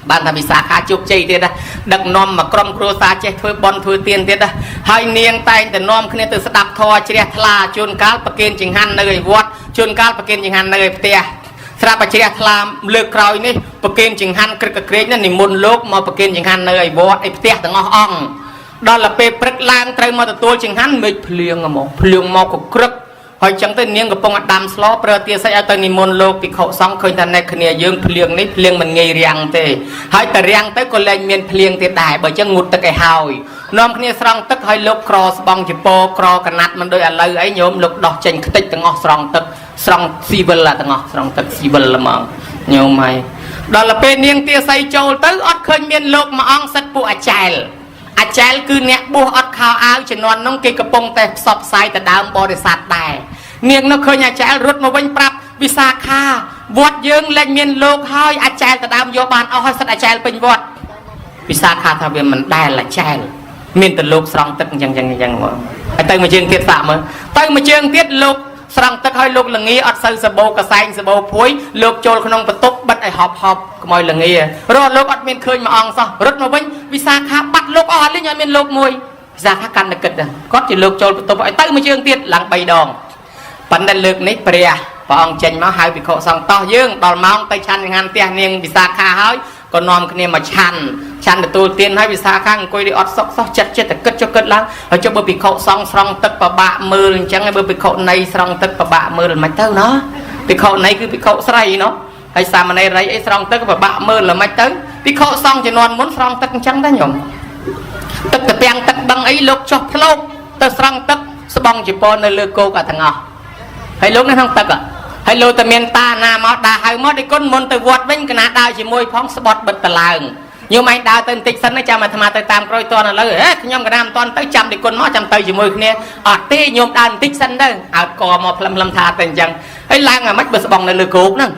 บ้านทำวิสาขาจุกใจเด็ดดักนอมมากรมครัวซาเจ้ถือบอลถือเตียนเด็ดหายเนียงไตแต่นอมขึ้นเนี่ยตื่นสดับทอเชียทลาจนการประเคนจิงหันเลยวัดจนการประเคนจิงหันเลยเตี้ยสระปัจเจียทลามเลือกคราวนี้ประเคนจิงหันกระเกรนั่นนี่มุนโลกมาประเคนจิงหันเลยวัดไอ้เตี้ยต่างอ่องดอลลาร์เปปรึกลางไตรมาตัวจิงหันไม่เพลียงหมอเพลียงมอกกรึกหอยจังเต้นเนียงกับปงดำสล้อเปลือเตี้ยใส่เอาตัวนิมนต์โลกปิโคสองเคยทันในขณียืงเพลียงนี้เพลียงมันเงยเรียงเตะหอยแต่เรียงเตะก็เลยเมียนเพลียงเตะได้บ่จังงุดตะไคร้น้อมขณีสรองตึกหอยโลกครอสบองจิโปครอกระนัดมันโดยอะไรไอ้โยมโลกดอกเจนขติตั้งอสรองตึกสรองซีเบลละตั้งอสรองตึกซีเบลละมังโยมไม่ดอลลาร์เป็นเนียงเตี้ยใส่โจลตึกอดเคยเมียนโลกมาอ่องสัตว์ปูอาจารย์คือเนี่ยบัวอดข่าวอ้าวจะนอนน้องกิกระปงแต่สอบไซแต่ดาวบริษัทได้เนียงนักเคยอาจารย์รถมาวิ่งปรับวิสาขาวัดยืงเล่นเมียนโลกห้อยอาจารย์แต่ดาวโยบานเอาให้สัตว์อาจารย์เป็นวัดวิสาขาทำเป็นมันได้ละอาจารย์เมียนแต่โลกสรองตึกยังไอ้เตยมาเชียงเทียดสามมั้งเตยมาเชียงเทียดโลกสรองตึกให้โลกหลังงี้อดซื้อสบู่กระแสงสบู่พุ้ยโลกโจลขนมประตุกบัดไอหอบก็มอยหลังงี้รถโลกอดเมียนเคยมาอ่องซะรถมาวิ่งวิสาขาบัดโลกอ่อนเลยยังเมียนโลกมวยวิสาขากันตะกิดนะก็จะโลกโจลประตุกไอเตยมาเชียงเทียดหลังใบดองปันดันเลือกนี้เปรียปองเจนมาหายวิเคราะห์สองต่อยื่งตอนมองไปชันงานเตียงเนียงวิสาขาหายก็นอมกันเนี่ยมาชันตัวเตียนให้วิสาขาคุยได้อดซอกจัดแต่กึดแล้วเราจะเบอร์วิเคราะห์สองสองตึกประบะมือจังไงเบอร์วิเคราะห์ในสองตึกประบะมือไม่เท่าเนาะวิเคราะห์ในคือวิเคราะห์ใส่เนาะให้สามในไรไอ้สองตึกประบะมือหรือไม่เท่าวิเคราะห์สองจะนอนมุนสองตึกจังได้หยงตึกแต่เตียงตึกบังไอ้ลูกจบพลกตึกสองตึกสบองจีปอนในเลือกโกกับทางอ่ะให้ลูกในทางตึกอ่ะให้ลูกแต่เมียนตาหน้ามาด่าให้มาได้ก้นมนแต่วัดวิ่งขนาดดาวจีมวยพ้องสปอตเบิดตะลางอยู่ไม่ดาวเต้นติ๊กสันไม่จำมาทำมาตามกรอยตัวนั่นเลยขยมกระดามตอนเต้จำได้ก้นมาจำเต้จีมวยเนี่ยอดตีโยมดานติ๊กสันเด้อเอากอมาพลัมทาเต้นจังให้ลางอ่ะมัดเบิดสบองในเลือกโกนั่น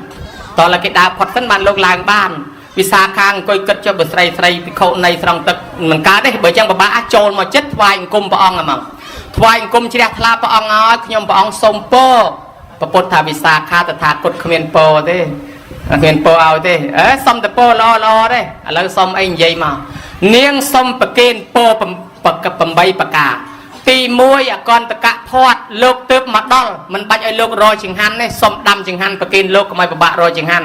ตอนละกิดดาวพอดสันบ้านลูกลางบ้านวิสาขางก้อยกัดจะเบิดใส่พิโคในสองตึกเหมือนกันได้เบิดจังบ้าโจรมาจัดวายกุมปองอ่ะมั้งวายกุมเชียร์ทลาปองอ้อยขยมปองสมโปปปุถาวิสาขาตถาคตเขมรโปเด้ เห็นโปเอาเต้ส้มแต่โปรอได้แล้วส้มไอ้ใหญ่มาเนียงส้มปะเกนโปกับปมใบปากกาตีมวยก่อนตะกะพอดโลกเติบมาดอลมันบัดไอ้โลกรอจิงหันเนี่ยส้มดำจิงหันปะเกนโลกก็ไม่ประบะรอจิงหัน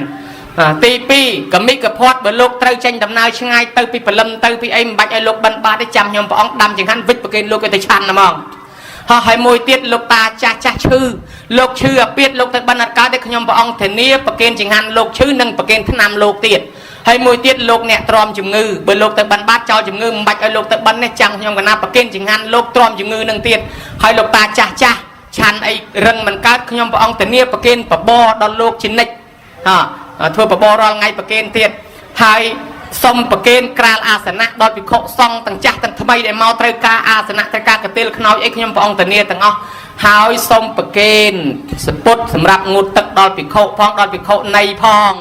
ตีปีกับมิกับพอดเบอร์โลกเตยจังดำนาช่างไงเตยปีปลำเตยปีไอ้บัดไอ้โลกบันบาได้จำยมปะองดำจิงหันวิทปะเกนโลกก็จะชันนะมองให้มวยเตี้ยโลกตาจ้าชื่อโลกชื่อเปียดโลกตะบันนัดการได้ขยมปะองเทเนียปะเกนจิงหันโลกชื่อนั่งปะเกนทนำโลกเตี้ยให้มวยเตี้ยโลกเนี่ยตรอมจุงงือเบอร์โลกตะบันบาดเจ้าจุงงือบัดไอ้โลกตะบันเนี่ยจังยมกันนาปะเกนจิงหันโลกตรอมจุงงือนั่งเตี้ยให้โลกตาจ้าชันไอ้เรื่องมันการขยมปะองเทเนียปะเกนปะบอดอลโลกชินนิกทั่วปะบอรอไงปะเกนเตี้ยให้สมปะเกนกราลอาสนะดอดปิโคซองตั้งจักตั้งทำไมได้มาเตรกาอาสนะเตรกากระเตลขนอยเอกยมปองตะเนียตั้งอ๋อหายสมปะเกนสปุตสำหรับงูตักดอดปิโคพองดอดปิโคในพอง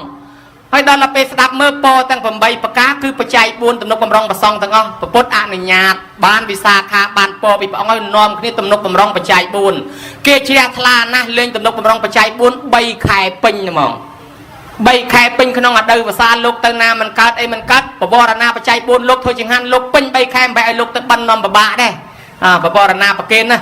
ให้ดอลละเปสดับเมื่อโปตั้งผมใบปากกาคือปัจจัยบุญตำนกบำรองประซองตั้งอ๋อปปุตอาหนึ่งญาติบ้านวิสาขาบ้านโปปิปองอ้อยนอมคือตำนกบำรองปัจจัยบุญเกจิยาทลานะเล่นตำนกบำรองปัจจัยบุญใบไข่ปิงนะมองใบแค่เป็นขนมอัดเดือภาษาลูกเตนามันกัดไอ้มันกัดปบรณาปัจจัยบุญลูกทจิงหันลูกเป็นใบแค่ใบไอ้ลูกตะบันนอมปะบะได้ปบรณาปะเกณฑ์นะ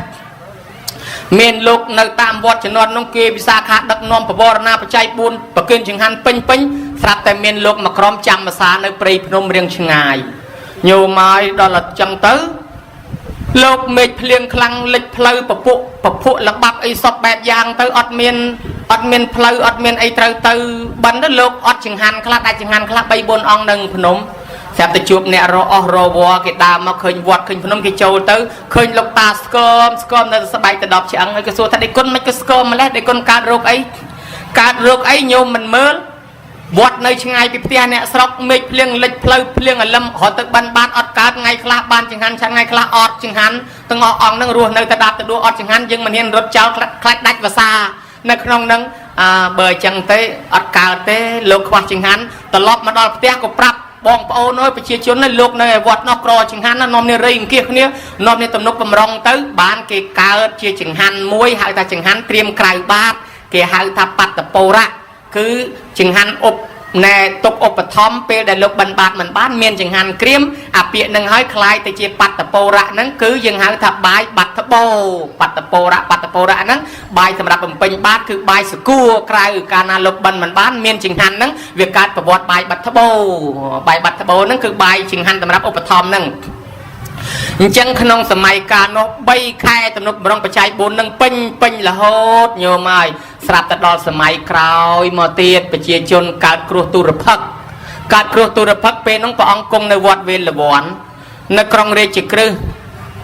เมนลูกในตามวัดจนนน้องเกวิสาขาดักนอมปบรณาปัจจัยบุญปะเกณฑ์จิงหันเป็นสลับแต่เมนลูกมาครอมจำภาษาในปรีพนมเรียงชงายโยไม้ดอลจังเตอโลกเมฆเพลียงคลังเล็กเพลย์ปะพุหลักบับไอ้ศพแบบยางเตออดเมียนเพลย์อดเมียนไอ้เตอบันนั้นโลกอดจิงหันคลาดได้จิงหันคลาดใบบนองหนึ่งพนมแสบตะจูบเนี่ยรอวัวกิดามาเคยวัดเคยพนมกิโจเตอเคยลูกตาสกอมในสบายแต่ดอกเฉียงไอ้กระสัวถ้าได้ก้นไม่ก็สกอมมาแล้วได้ก้นการโรคไอ้โยมมันเมื่อวัดในช่างไงปีเตียเนี่ยสกเมฆเพลียงเล็กเพลย์เพลียงลำหอตึกบันบานอดการไงคลาบานจิงหันช่างไงคลาอดจิงหันตั้งอองนั่งรัวในตะดาบตะดูอดจิงหันยังมันเห็นรถเจ้าคลัดดัดภาษาในขนมนั่งเบอร์จังเตะอดกาเตะโลกวัดจิงหันตลอดมาดอลเตียก็ปรับบองปโอน้อยไปเชียร์ชนในโลกในวัดนอกรอจิงหันนั่นนอมในเรื่องเกี่ยนี้นอมในตำนกบำรองเตะบ้านเกกาเชียร์จิงหันมวยหายตาจิงหันเตรียมไกลบ้านเกหายทับปัตตะโประคือจิงหันอบในตกอบปฐมเปรได้ลกบันบาดเหมือนบ้านเมียนจังหันเกรียมอาเปียหนึ่งห้อยคลายแต่เจี๊ยปัตตะโประนั้นคือยังหาทับบายบัตตะโปปัตตะโประนั้นใบสำหรับเป็นบ้านคือใบสกูกลายการนาลกบันเหมือนบ้านเมียนจังหันนั้นเวียการประวัติใบบัตตะโปนั้นคือใบจังหันสำหรับอบปฐมนั้นจังขนมสมัยการนกใบแค่ตำนกบรองประชัยบุญนั่งเป็นละโหดโยมายสลับตะดอสมัยคราวมอเตียดประเชียชนการครัวตุรพักเป็นน้องปองกงในวัดเวลวันในกรองเรจิกรึ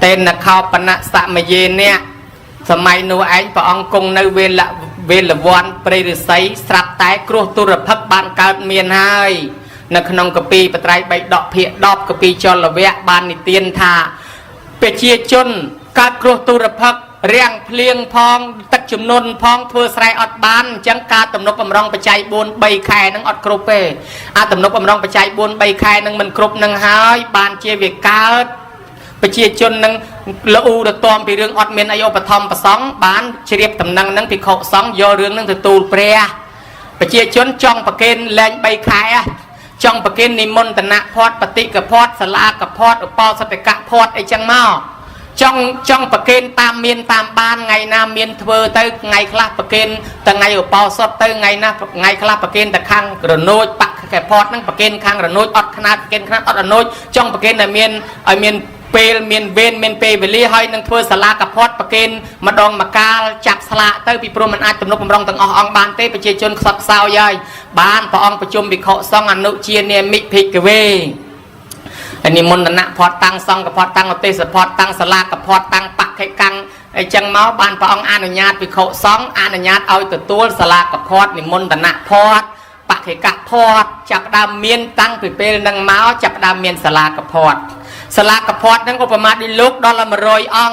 เต้นนักข่าวปณะสมัยเยนเนี่ยสมัยนู้ไอ้ปองกงในเวลวันเปรย์ไซสลับแต่ครัวตุรพักบานการเมียนให้ในขนมกะปีปะไตรใบดอกเพียดอกกะปีจอละเวะบานนิเตียนทาเปเชียจนการครัวตุรพักเรียงเพลียงพองตักจุมนนพองเพื่อใส่อดบานจังการตำนกบำรองปัจจัยบุญใบแค่นังอดครบเป้ตำนกบำรองปัจจัยบุญใบแค่นังมันครบนังหายบานเจียเวกาปเชียจนนังละอูดตอมไปเรื่องอดเมียนอายุปฐมปสองบานเฉียบตำนังนังพิโคสองโยเรื่องนังตูเปรียปเชียจนจ้องปะเกนแรงใบแค่จ้องปะเกนนิมนตนะพอดปฏิกับพอดสลากับพอดอุปสติกะพอดไอจังเมาจ้องปะเกนตามเมียนตามบ้านไงนาเมียนเทอเตอไงคลาปะเกนแต่ไงอุปสติเตอไงนะไงคลาปะเกนแต่ข้างกระโนดปะแก่พอดนั่งปะเกนข้างกระโนดอดขนาดปะเกนขนาดอดกระโนดจ้องปะเกนแต่เมียนเปลเมียนเวนเมียนเปเวลี่ให้นั่งเทอสลากับพอดปะเกนมาดองมากาจับสละเตอปีโปรมันอาจตำนกบำรองต่างองบานเตประเจชนสักสาวใหญ่บ้านปะองประชุมบิโคซองอนุเชียเนมิพิกเวอันนี้มนต์นะพอตั้งซองกับพอตั้งเตสพอตั้งสลากับพอตั้งปักไข่กังไอจังเมาบานพระองค์อนุญาตไปเขาซองอนุญาตเอาตัวสลากับพอดนี่มนต์นะพอดปักไข่กะพอดจับดามเมียนตั้งไปเป็นดังเมาจับดามเมียนสลากับพอดนั่งอุปมาดิลุกดอลลาร์มาโรยอ่อง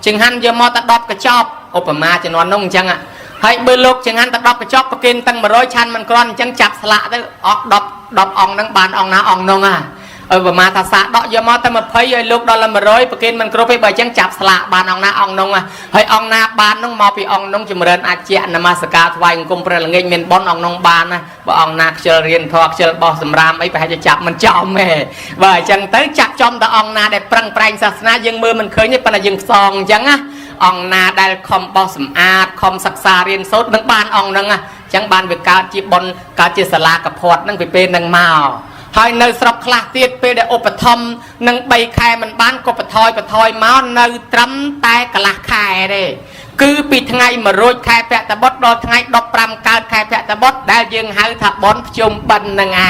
จึงหันเยมอตะดอบกระจอบอุปมาจะนอนนุ่งจังอ่ะให้เบอร์ลุกจึงหันตะดอบกระจอบปะกินตั้งมาโรยชันมันกรอนจังจับสละได้ออกดอบอ่องนั่งบานอ่องนาอ่องนงอ่ะ ประมาณทศดอกยมอแต่มาเพย์ลูกดอลลาร์มาร้อยประเคนมันกรุ๊ปไปใบจังจับสละบานองนาองนงอ่ะให้องนาบานน้องมอปีองนงจมเริญอาเจียนมาสกาทวายกุมเปรลเงยเมียนบอลองนงบานนะบ่องนาเชลเรียนทอกเชลบอสมรามไอ้ไปให้จะจับมันจอมแม่ว่าจังเตยจับจอมแต่องนาได้ปรังแปลงศาสนายังมือมันเคยนี่ปนยังซองจังอ่ะองนาได้คอมบอสมอาดคอมศักษาเรียนโซดนังบานองนังอ่ะจังบานเวกาจีบอลกาจีสลากระพอดนั่งไปเป็นนังเมาให้ในสระคลาเตียดไปได้อุปธรรมนังใบแคมันบ้านก็ปะทอยเมาในตรำแต่กะละแคเลยคือปีทั้งไงมาโรยแคแปะตะบดรอทั้งไงดอกปรำการแคแปะตะบดได้ยังหาถับบอลจมบันนังไง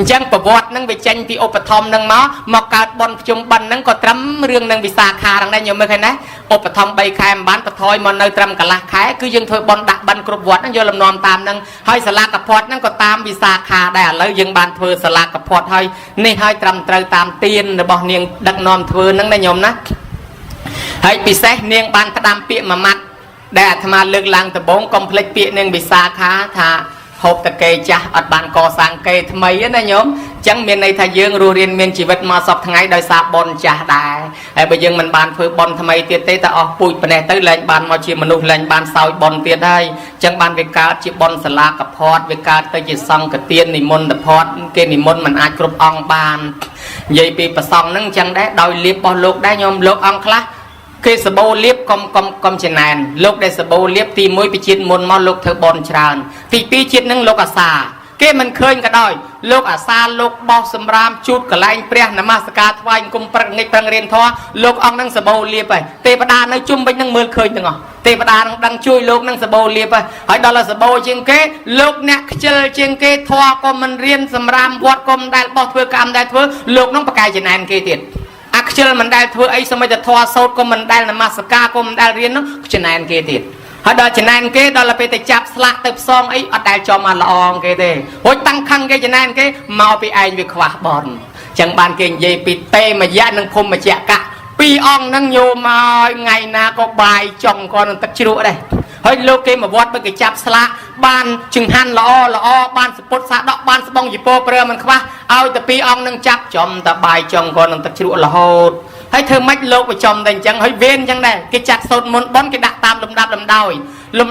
จังประวัตินั่งไปเจนที่อุปธรรมนังเมามาการบอลจมบันนั่งก็ตรำเรื่องนังวิสาขาดังได้ยังไม่เคยนะอุปธรรมใบแคมบ้านปะทอยมาในตรำกะละแคคือยังถอยบอลดักบันกรบวัดนั่งโยลำนอมตามนั่งให้สลากระพอดนั่งก็ตามวิสาขาได้แล้วยังบานเธอสลากระพอดให้นี่ให้ตรำเตยตามเตียนหรือบอกเนียงดักนอมเธอนั่งได้ยมนะให้ปีเสเนียงบานพระดำเปียมามัดได้ธรรมาเลือกลังตะบงกอมเพลย์เปียเนียงวิสาขาถ้าหอบตะเกยจ้าอัดบานกอสังเกยทำไมนะโยมจังเมียนในทะเยืองรูเรียนเมียนชีวิตมาสอบทั้งไงโดยซาบอลจ้าได้ไอ้ใบยังมันบานเพื่อบอลทำไมเตี้ยเตะแต่ออกปุยปนเตยแรงบานมาชีมนุษย์แรงบานสาวบอลเตี้ยได้จังบานเวกาจีบอลสลากับพอดเวกาเตยจิตซองกับเตียนนิมนต์พอดเกนิมนต์มันอาจกรุบอองบานยัยปีประซองนั่งจังได้โดยเลียบบอลโลกได้โยมโลกอองคลาคือสบู่เลียบกอมเชนานลูกได้สบู่เลียบตีมวยปีจิตมนมาลูกเธอบอลชราญตีปีจิตนั่งลูกอาซาเกมันเคยกันได้ลูกอาซาลูกบอสมรามจุดกระไลเปรี้ยนมาสกาทวายกุมประเงยประเรียนท้อลูกอองนั่งสบู่เลียบไปเตปดาในจุ่มไปนั่งมือเคยจังอ๋อเตปดาดังช่วยลูกนั่งสบู่เลียบไปให้ดอลลาร์สบู่เชียงเกลูกเนี่ยเจอเชียงเกท้อก็มันเรียนสมรามวัดก็มันได้บอสเถื่อกรรมได้เถื่อลูกน้องประกายเชนานเกติดอักเชลมันได้เธอไอ้สมัยจะทอโซดก็มันได้นมาสกาก็มันได้เรียนเนาะชนะเกติดฮะดอชนะเกดอลไปแต่จับสลักเติบซองไอ้อัดได้จอมาละอองเกติโหตั้งคังเกชนะเกมาไปไอ้วิควาบอลจังบานเก่งเยปิเตมาแย่นังพมมาเจาะกะปีอองนังโยมาไงนาก็บายจองก่อนตักชิรุได้เฮ้ยโลกเกมมาวัดไปกับจับสละบ้านจึงหันละอบ้านสปอตสะดอกบ้านสปองยิโปเปรมันควาเอาแต่ปีอองนังจับจอมแต่บายจองก่อนตักชิรุละโหดให้เธอไม่โลกไปจอมแต่จังให้เว้นจังได้กิจักสดมนบอนกิดักตามลำดับลำ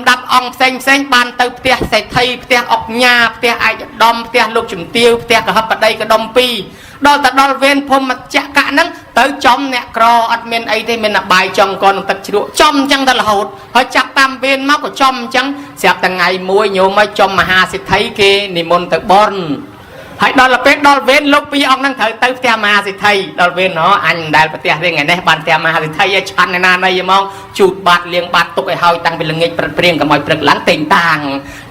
ดับอองเซ็งบ้านเติบเตียใส่ไทยเตียออกหญ้าเตียไอดอมเตียลูกจุ่มเตียวเตียกระหับปะไดกระดมปีดอลแต่ดอลเวนพมมาจะกะนั้นเติมจอมเนี่ยกรออัดเมนไอเทมันบายจองก่อนตัดชิรุจอมจังตลอดพอจับตามเวนมากกว่าจอมจังเสียบแต่ไงมวยโยมไม่จอมมหาสิทธิ์ไทยเกนิมนต์ตะบอนให้ดอลเป็ดดอลเวนลูกปีออกนั่งเถิดเติมเตียมหาสิทธิ์ไทยดอลเวนเนาะอันได้ประเทศได้ไงเนี่ยบ้านเตียมหาสิทธิ์ไทยชันในนานในยมองจูดบาดเลี้ยงบาดตกไอเฮาตั้งเป็นเงี้ยเปรี้ยงกับมอยเปลือกหลังเต่งต่าง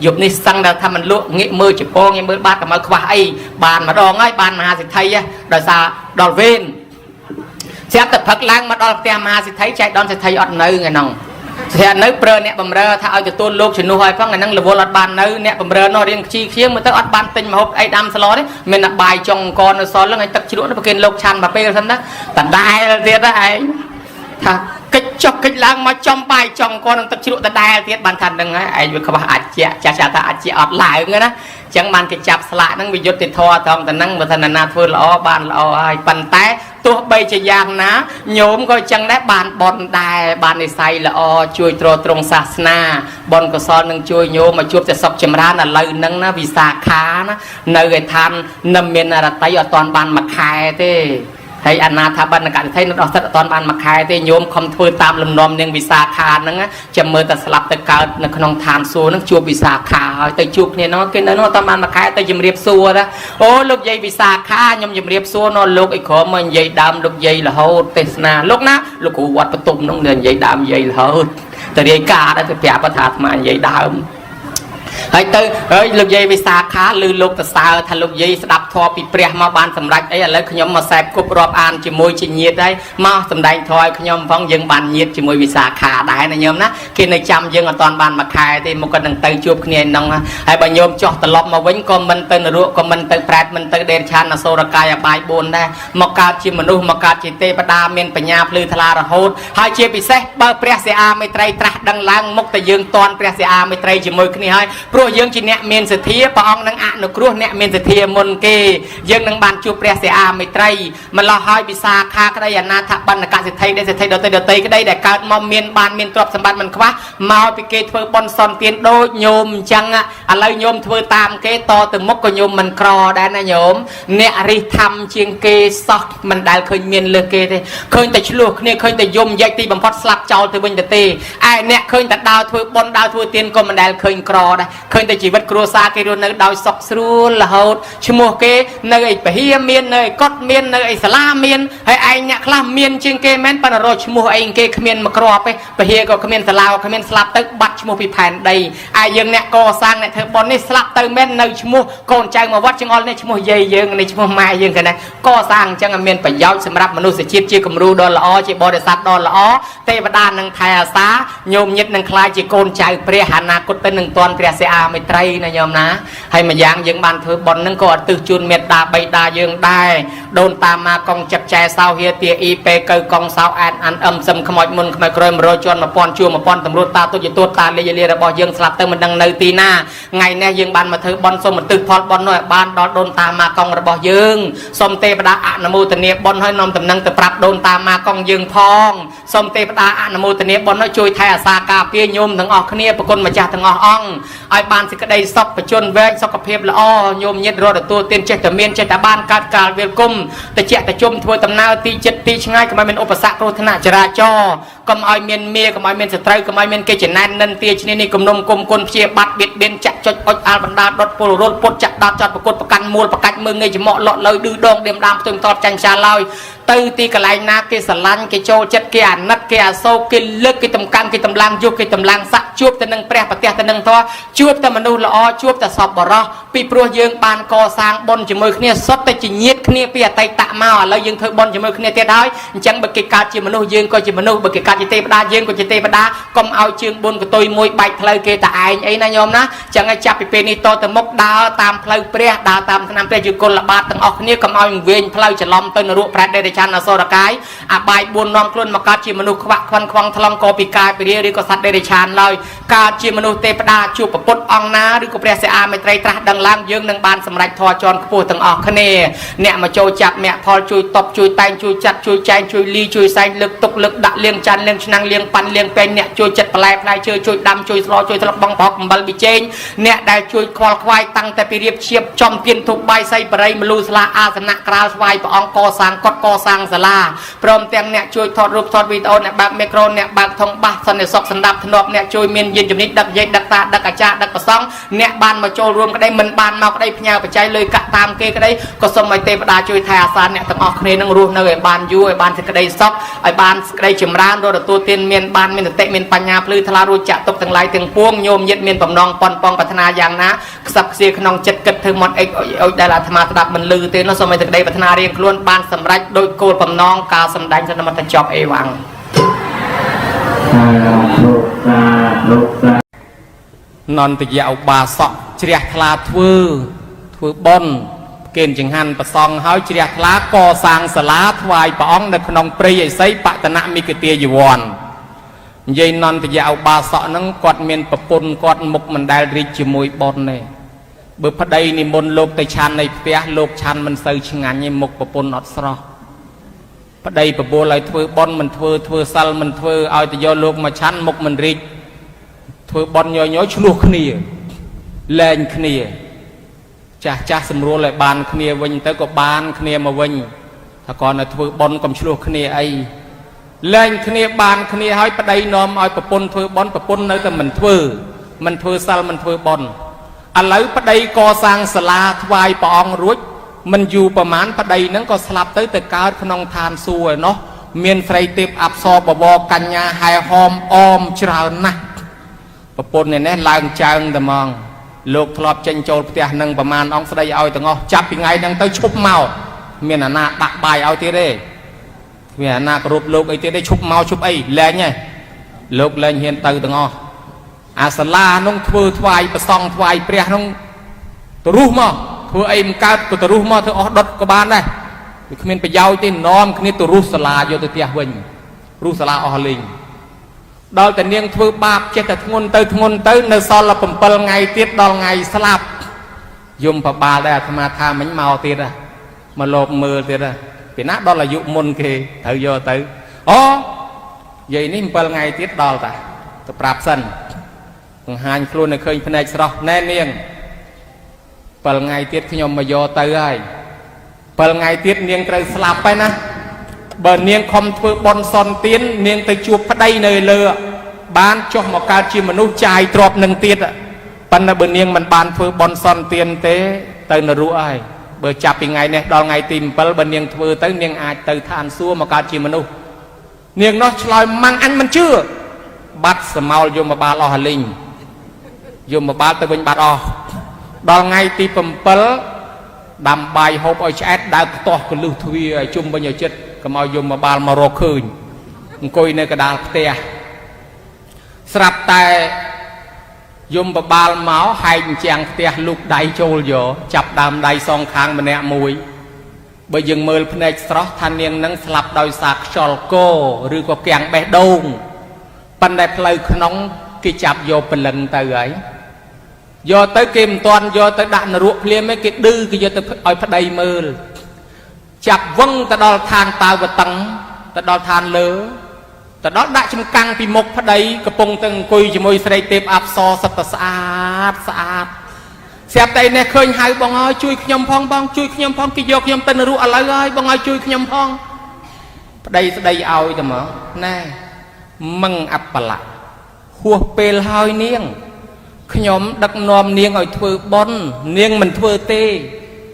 หยุดนี่สั่งเราทำมันลุกเงี้ยมือจีบโป้เงี้ยมือบาดกับมือขวาไอ้บานมาดองไอ้บานมหาสิทธิ์ไทยโดยซาดอลเวนเสียแต่พักล้างมาดอลเตียมหาสิทธิ์ไทยใจดอลสิทธิ์ไทยอดเนื้อไงน้องเสียเนื้อเปลือกเนี่ยบำเรอถ้าเอาจะตัวลูกฉันนู่นให้ฟังไงนั่งระบบอัดบานเนื้อเนี่ยบำเรอนอเรียงชี้เคี้ยงมันต้องอัดบานติงมาฮบไอ้ดำสลอเนี่ยมันอัดใบจงกรซ้อนแล้วไงตักชิลุนไปกินลูกชันมาเปย์ท่านนะแต่ได้เรียนได้ถ้ากิจกกิจล้างมาจอมใบจงกรตักชิลุแต่ได้เรียนบานทันดังไงไอ้ยุคว่าอาจจะตาอาจจะอัดหลายเงี้ยนะจังมันกิจจับสละนั่งวิยุติทอทองแต่นั่งบัฒนาเฟื่อละบานละไอ้ปันแต่ตัวใบจะยางนะโยมก็จังได้บานบอลได้บานในไซละช่วยตรงศาสนาบอลก็ซ้อนนึงช่วยโยมมาช่วยจะสอบจำรานะเลยนั่งนะวิสาขานะเนยทันนำเมนอะไรตอนบานมาขายเต้ให้อนาถบันการไทยนักอัศตอนบานมาขายเต้โยมคำทูลตามลำนอมเนียงวิสาขานั่งจะเมื่อแต่สลับแต่เกิดในขนมทานซูนั่งช่วยวิสาขาแต่จุกเนี่ยเนาะกินเนาะตอนบานมาขายแต่ยมเรียบซัวนะโอ้ลูกใหญ่วิสาขายมเรียบซัวนอนลูกไอ้ขอมันใหญ่ดำลูกใหญ่ละโหดเตสนาลูกนะลูกกูวัดประตูน้องเดินใหญ่ดำใหญ่ละโหดแต่เรียกาได้แต่แปะประทาดมาใหญ่ดำให้เตยลูกใหญ่วิสาขาลือลูกตะสาวทะลุกใหญ่สดับทอปีเปรียมาบานสำรักไอ้อะไรขยมมาแสบกบรอบอ่านจิมวยจิเงียได้มาสำได้ทอยขยมฟังยังบานเงียจิมวยวิสาขาได้นะโยมนะกินในจำยังตอนบานมาขายที่มันก็ดังเตยจูบเนียนน้องให้บานโยมจ่อตลบมาวิ่งก็มันเตยนรุก็มันเตยแปรมันเตยเดนชานโซรกายบายบนได้มกาจิมนุมกาจิเตปดาเมียนปัญญาพลือทลาระโหดให้เชียปิเสบเปรียเสียอาไม่ไตรตรัสดังลังมกแต่ยังตอนเปรียเสียอาไม่ไตรจิมวยขึ้นให้พร วយើងជាអ្នកមានសទ្ធាព្រះអង្គនឹងអនុគ្រោះអ្នកមានសទ្ធាមុនគេយើងនឹងបានជួបព្រះសិអាមេត្រីម្ល៉េះហើយវិសាខាក្តីអនាថបណ្ឌកសិទ្ធិដែលសិទ្ធិដតីក្តីដែលកើតមកមានបានមានទ្រព្យសម្បត្តិមិនខ្វះមកពីគេធ្វើបន់សន្តានដូចញោមអញ្ចឹងឥឡូវញោមធ្វើតាមគេតទៅមុខក៏ញោមមិនក្រដែរណាញោមអ្នករិះធម្មជាងគេសោះមិនដែលឃើញមានលើសគេទេឃើញតែឆ្លោះគ្នាឃើញតែយំយ៉ាច់ទីបំផុតស្លាប់ចោលទៅវិញទៅទេឯអ្នកឃើញតែដើរធ្វើបន់ដើរធ្វើទានក៏មិនដែលឃើញក្រដែរឃើញតែជីវិតគ្រួសារគេរស់នៅដោយសុខស្រួលរហូតឈ្មោះគេនៅឯពហិមាននៅឯកុដមាននៅឯសាលាមានហើយឯងអ្នកខ្លះមានជាងគេមែនប៉ុន្តែរកឈ្មោះឯងគេគ្មានមកគ្រាប់ទេពហិក៏គ្មានសាលាក៏គ្មានស្លាប់ទៅបាត់ឈ្មោះពីផែនដីឯយើងអ្នកកសាងអ្នកធ្វើបន់នេះស្លាប់ទៅមែននៅឈ្មោះកូនចៅមកវត្តចង្អុលនេះឈ្មោះយាយយើងនេះឈ្មោះម៉ែយើងកណែកសាងអញ្ចឹងមានប្រយោជន៍សម្រាប់មនុស្សជាតិជាគំរូដ៏ល្អជាបរិស័ទដ៏ល្អទេវតានឹងថែអាសាញោមញាតនឹងខ្លាយជាកូនចៅព្រះអនាគតទៅនឹងទាន់ព្រះសិអាមេត្រីណាញោមណាហើយម្យ៉ាងយើងបានធ្វើបន់នឹងក៏អត់ទិសជូនមេត្តាបៃតាយើងដែរដូនតាមកកងចាប់ចែសោហៀទាអ៊ីពេកៅកងសោអានអានអឹមសឹមខ្មោចមុនខ្មោចក្រោយ100ជាន់1000ជួ1000តម្រួតតាទុយទូតតាលេយលារបស់យើងស្លាប់ទៅមិនដឹងនៅទីណាថ្ងៃនេះយើងបានមកធ្វើបន់សុំបន្ទឹកផលបន់នោះឲ្យបានដល់ដូនតាមកកងរបស់យើងសូមទេវតាអនុមោទនាបន់ឲ្យនាំតំណែងទៅប្រាប់ដូនតាមកកងយើងផងសូមទេវតាអនុមោទនាបន់ឲ្យជួយថែអាសាការពារញោមទាំងអស់គ្នាប្រគុណម្ចាស់ទាំងអស់អង្គឲ្យបានសេចក្តីសុខបច្ចុប្បន្នវែងសុខភាពល្អញោមញាតរត់ទទួលទានចេះតែមានចេះតែបានកើតកាលវាលគុំតិចតជុំធ្វើដំណើរទីចិត្តទីឆ្ងាយកុំឲ្យមានឧបសគ្គគ្រោះថ្នាក់ចរាចរណ៍កុំឲ្យមានមាកុំឲ្យមានសត្រូវកុំឲ្យមានគេចំណែននិន្ទាឈ្នានេះគំនុំគុំគុណព្យាបាត់បៀតបៀនចាក់ចុចអុចអាលបណ្ដាដុតពលរត់ពុតចាក់ដោតចត់ប្រកួតប្រកាន់មូលប្រកាច់មើងងាយច្មក់លក់លើឌឺដងដៀមដាមផ្ទឹមតតចាញ់សាឡើយទៅទីកន្លែងណាគេស្រឡាញ់គេចូលចិត្តគេអាណិតគេអាសោកគេលើកគេតំកាន់គេតម្លាងយុគគេតម្លាងស័កជួបទៅនឹងព្រះប្រទះទៅនឹងធម៌ជួបតែមនុស្សល្អជួបតែសពបរោះពីព្រោះយើងបានកសាងបុណ្យជាមួយគ្នាសុទ្ធតែជាញាតិគ្នាពីអតីតមកឥឡូវយើងធ្វើបុណ្យជាមួយគ្នាទៀតហើយអញ្ចឹងបើគេកើតជាមនុស្សយើងក៏ជាមនុស្សបើគេកើតជាទេវតាយើងក៏ជាទេវតាកុំឲ្យជើងបុណ្យកតុយមួយបែកផ្លូវគេតែឯងអីណាញោមណាអញ្ចឹងឲ្យចាប់ពីពេលនេះតទៅមុខដើរតាមផ្លូវព្រះដើរតាមឆ្នាំព្រះយុគលបាតទាំងអស់គ្នាកុំឲ្យវែងផ្លូវច្រឡំទៅនរកប្រែតដេរឆានអសរកាយអាបាយ4នាំខ្លួនមកកើតជាមនុស្សខ្វាក់ខ្វាន់ខ្វងថ្លង់ក៏ពីកាយពីឬក៏សត្វដេរឆានឡើយកើតជាមនុស្សទេវតាជួបប្រពុតអង្គណាឬក៏ព្រះសិអាមេត្រីត្រាស់ដឹងឡើងយើងនឹងបានសម្រេចធម៌ជាន់ខ្ពស់ទាំងអស់គ្នាអ្នកមកចូលចាប់អ្នកផលជួយតបជួយតែងជួយចាត់ជួយចែងជួយលីជួយសែងលើកទុកលើកដាក់លៀងចាន់លៀងឆ្នាំងលៀងប៉ាន់លៀងពេញអ្នកជួយចិត្តបន្លែផ្លែឈើជួយដាំជួយស្លជួយស្លឹកបងប្រកអំបិលប៊ីចេងអ្នកដែលជួយខ្វល់ខ្វាយតាំងតែពីរៀបឈៀបចំទៀនធូបបាយស័យបរិយមលូស្លាអាសនៈក្រាលស្វាយព្រះអង្គកសាងកត់កសាងសាលាព្រមទាំងអ្នកជួយថតរូបថតវីដេអូអ្នកបើកមីក្រូអ្នកបើកធុងបាសសន្តិសុខសម្ដាប់ធ្នាប់អ្នកជួយមានយានជំនិះដឹកយាយដឹកតាដឹកអាចារ្យដឹកប្រសង់អ្នកបានមកចូលរួមក្តីមិនបានមកក្តីផ្ញើបច្ច័យលុយកាក់តាមគេក្តីក៏សូមឲ្យទេវតាជួយថែអាសាអ្នកទាំងអស់គ្នានឹងរស់នៅឲ្យបានយូរឲ្យបានសេចក្តីសុខឲ្យបានសេចក្តីចម្រើនរកទទួលទានមានបានមានសតិមានបញ្ញាភ្លឺថ្លារួចចាក់ទុកទាំងឡាយទាំងពួងញោមញាតមានបំណងប៉ុនប៉ងប្រាថ្នាយ៉ាងណាខ្សឹបខ្សៀក្នុងចិត្តគិតធ្វើមាត់អិចអុចដែលអាត្មាស្ដាប់មិនឮទេនោះសូមឲ្យសេចក្តីប្រាថ្នារៀងខ្លួនបានសម្រេចដោយគោលបំណងការសម្ដែងសន្មតចប់អេវ៉ាំងនន្តយឧបាសកជ្រះថ្លាធ្វើបុណ្យគេចង្ហាន់ប្រសងហើយជ្រះថ្លាកសាងសាលាថ្វាយព្រះអង្គនៅក្នុងព្រៃឥសីបតនមិគទាយវ័ននិយាយនន្តយឧបាសកហ្នឹងគាត់មានប្រពន្ធគាត់មុខមិនដែលរីកជាមួយបុណ្យទេបើប្តីនិមន្តលោកទៅឆាន់ในផ្ទះលោកឆាន់មិនសូវឆ្ងាញ់ទេមុខប្រពន្ធអត់ស្រស់ប្តីបបួលឲ្យធ្វើបុណ្យមិនធ្វើសិលមិនធ្វើឲ្យទៅយកលោកមកឆាន់មុខមិនរីកធ្វើបុណ្យញយឆ្លោះគ្នាលែងគ្នាចាស់សម្រួលឲ្យបានគ្នាវិញទៅក៏បានគ្នាមកវិញថាគាត់នៅធ្វើបុណ្យកុំឆ្លោះគ្នាអីលែងគ្នាបានគ្នាឲ្យប្តីនាំឲ្យប្រពន្ធធ្វើបុណ្យប្រពន្ធនៅតែមិនធ្វើសិលមិនធ្វើបុណ្យឥឡូវប្តីកសាងសាលាថ្វាយព្រះអង្គរួចមិនយូរប្រមាណប្តីហ្នឹងក៏ស្លាប់ទៅកើតក្នុងឋានសួគ៌ឯណោះមានស្រីទេពអប្សរបវរកញ្ញាហែហោមអមច្រើនណាស់ប្រពន្ធនេះឡើងចើងតែហ្មងលោកធ្លាប់ចេញចូលផ្ទះនឹងប្រមាណអង្គស្ដីឲ្យទាំងអស់ចាប់ពីថ្ងៃហ្នឹងទៅឈប់មកមានអាណាដាក់បាយឲ្យទៀតទេមានអាណាគោរពលោកអីទៀតទេឈប់មកឈប់អីលែងហ៎លោកលែងហ៊ានទៅទាំងអស់អាសាលានោះធ្វើថ្វាយប្រសង់ថ្វាយព្រះនោះទៅរុះមកធ្វើអីមិនកើតក៏ទៅរុះមកធ្វើអស់ដុតក៏បានដែរវាគ្មានប្រយោជន៍ទេនាំគ្នាទៅរុះសាលាយកទៅផ្ទះវិញរុះសាលាអស់លេង ដល់តែនាងធ្វើបាបចេះតែធ្ងន់ទៅនៅសល់7ថ្ងៃទៀតដល់ថ្ងៃស្លាប់យមបបាលដែរអាត្មាថាមិញមកទៀតមកលបមើលទៀតពីណាដល់អាយុមុនគេត្រូវយកទៅអូយាយនេះ7ថ្ងៃទៀតដល់តាទៅប្រាប់សិនបង្ហាញខ្លួនឲ្យឃើញភ្នែកស្រស់ណែនាង7ថ្ងៃទៀតខ្ញុំមកយកទៅហើយ7ថ្ងៃទៀតនាងត្រូវស្លាប់ហើយណាបើនាងខំធ្វើបន់សន់ទៀននាងទៅជួបប្តីនៅលើបានចុះមកកើតជាមនុស្សចាយទ្របនឹងទៀតប៉ុន្តែបើនាងមិនបានធ្វើបន់សន់ទៀនទេទៅនរកហើយបើចាប់ពីថ្ងៃនេះដល់ថ្ងៃទី7បើនាងធ្វើទៅនាងអាចទៅឋានសួគ៌មកកើតជាមនុស្សនាងនោះឆ្លើយម៉ាំងអញមិនជឿបាត់សមោលយមបាលអស់លីងយមបាលទៅវិញបាត់អស់ដល់ថ្ងៃទី7ដាំបាយហូបឲ្យឆ្អែតដើរខ្ទាស់កលឹះទ្វារឲ្យជុំវិញឲ្យចិត្តកុំឲ្យយមបាលមករកឃើញអង្គុយនៅកណ្ដាលផ្ទះស្រាប់តែយមបាលមកហែកជាងផ្ទះលូកដៃចូលយកចាប់ដើមដៃសងខាងម្នាក់មួយបើយើងមើលភ្នែកស្រស់ថានាងនឹងស្លាប់ដោយសារខ្យល់កឬក៏គាំងបេះដូងប៉ុន្តែផ្លូវក្នុងគេចាប់យកព្រលឹងទៅហើយយកទៅគេមិនទាន់យកទៅដាក់នរកភ្លាមទេគេឌឺគេយកទៅឲ្យប្តីមើលចាប់វឹងទៅដល់ឋានតាវតឹងទៅដល់ឋានលើទៅដល់ដាក់ចំកាំងពីមុខប្តីកំពុងទៅអង្គុយជាមួយស្រីទេពអប្សរសិតតែស្អាតស្រាប់តែនេះឃើញហៅបងអើយជួយខ្ញុំផងបងជួយខ្ញុំផងគេយកខ្ញុំទៅនរកឥឡូវហើយបងអើយជួយខ្ញុំផងប្តីស្ដីឲ្យតែមកណែមឹងអបលៈហួសពេលហើយនាងខ្ញុំដឹកនាំនាងឲ្យធ្វើបុណ្យនាងមិនធ្វើទេ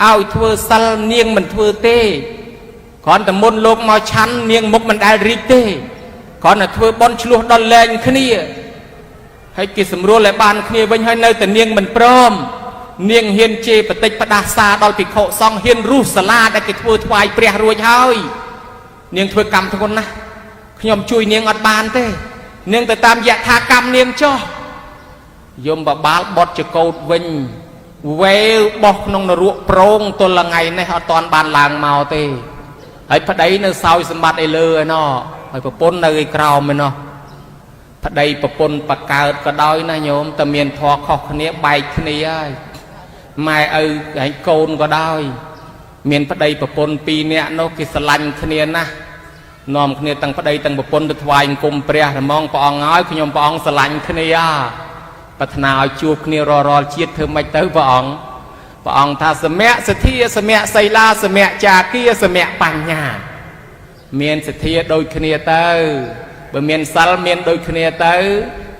ឲ្យធ្វើសិលនាងមិនធ្វើទេគ្រាន់តែមុនលោកមកឆាន់នាងមុខមិនដែលរីកទេគ្រាន់តែធ្វើបុណ្យឆ្លោះដល់លែងគ្នាហើយគេសម្រួលឲ្យបានគ្នាវិញហើយនៅតែនាងមិនព្រមនាងហ៊ានជេរបតិចផ្ដាសាដល់ភិក្ខុសង្ឃហ៊ានរុះសាលាដែលគេធ្វើថ្វាយព្រះរួចហើយនាងធ្វើកម្មធ្ងន់ណាស់ខ្ញុំជួយនាងអត់បានទេនាងទៅតាមយថាកម្មនាងចុះយមបបាលបត់ចកោតវិញវេបោះក្នុងនរកប្រងទល់ថ្ងៃនេះអត់តាន់បានឡើងមកទេហើយប្តីនៅសោយសម្បត្តិឯលើឯណោះហើយប្រពន្ធនៅឯក្រោមឯណោះប្តីប្រពន្ធបកើតក៏ដោយណាញោមតែមានធម៌ខុសគ្នាបែកគ្នាហើយម៉ែឪហើយកូនក៏ដោយមានប្តីប្រពន្ធ2នាក់នោះគេស្រឡាញ់គ្នាណាស់នាំគ្នាទាំងប្តីទាំងប្រពន្ធទៅថ្វាយអង្គមព្រះហ្មងព្រះអង្គហើយខ្ញុំព្រះអង្គស្រឡាញ់គ្នាប្រាថ្នាឲ្យជួបគ្នារាល់ជាតិធ្វើម៉េចទៅព្រះអង្គថាសមៈសទ្ធាសមៈសីលាសមៈចាគាសមៈបញ្ញាមានសទ្ធាដូចគ្នាទៅបើមានសិលមានដូចគ្នាទៅ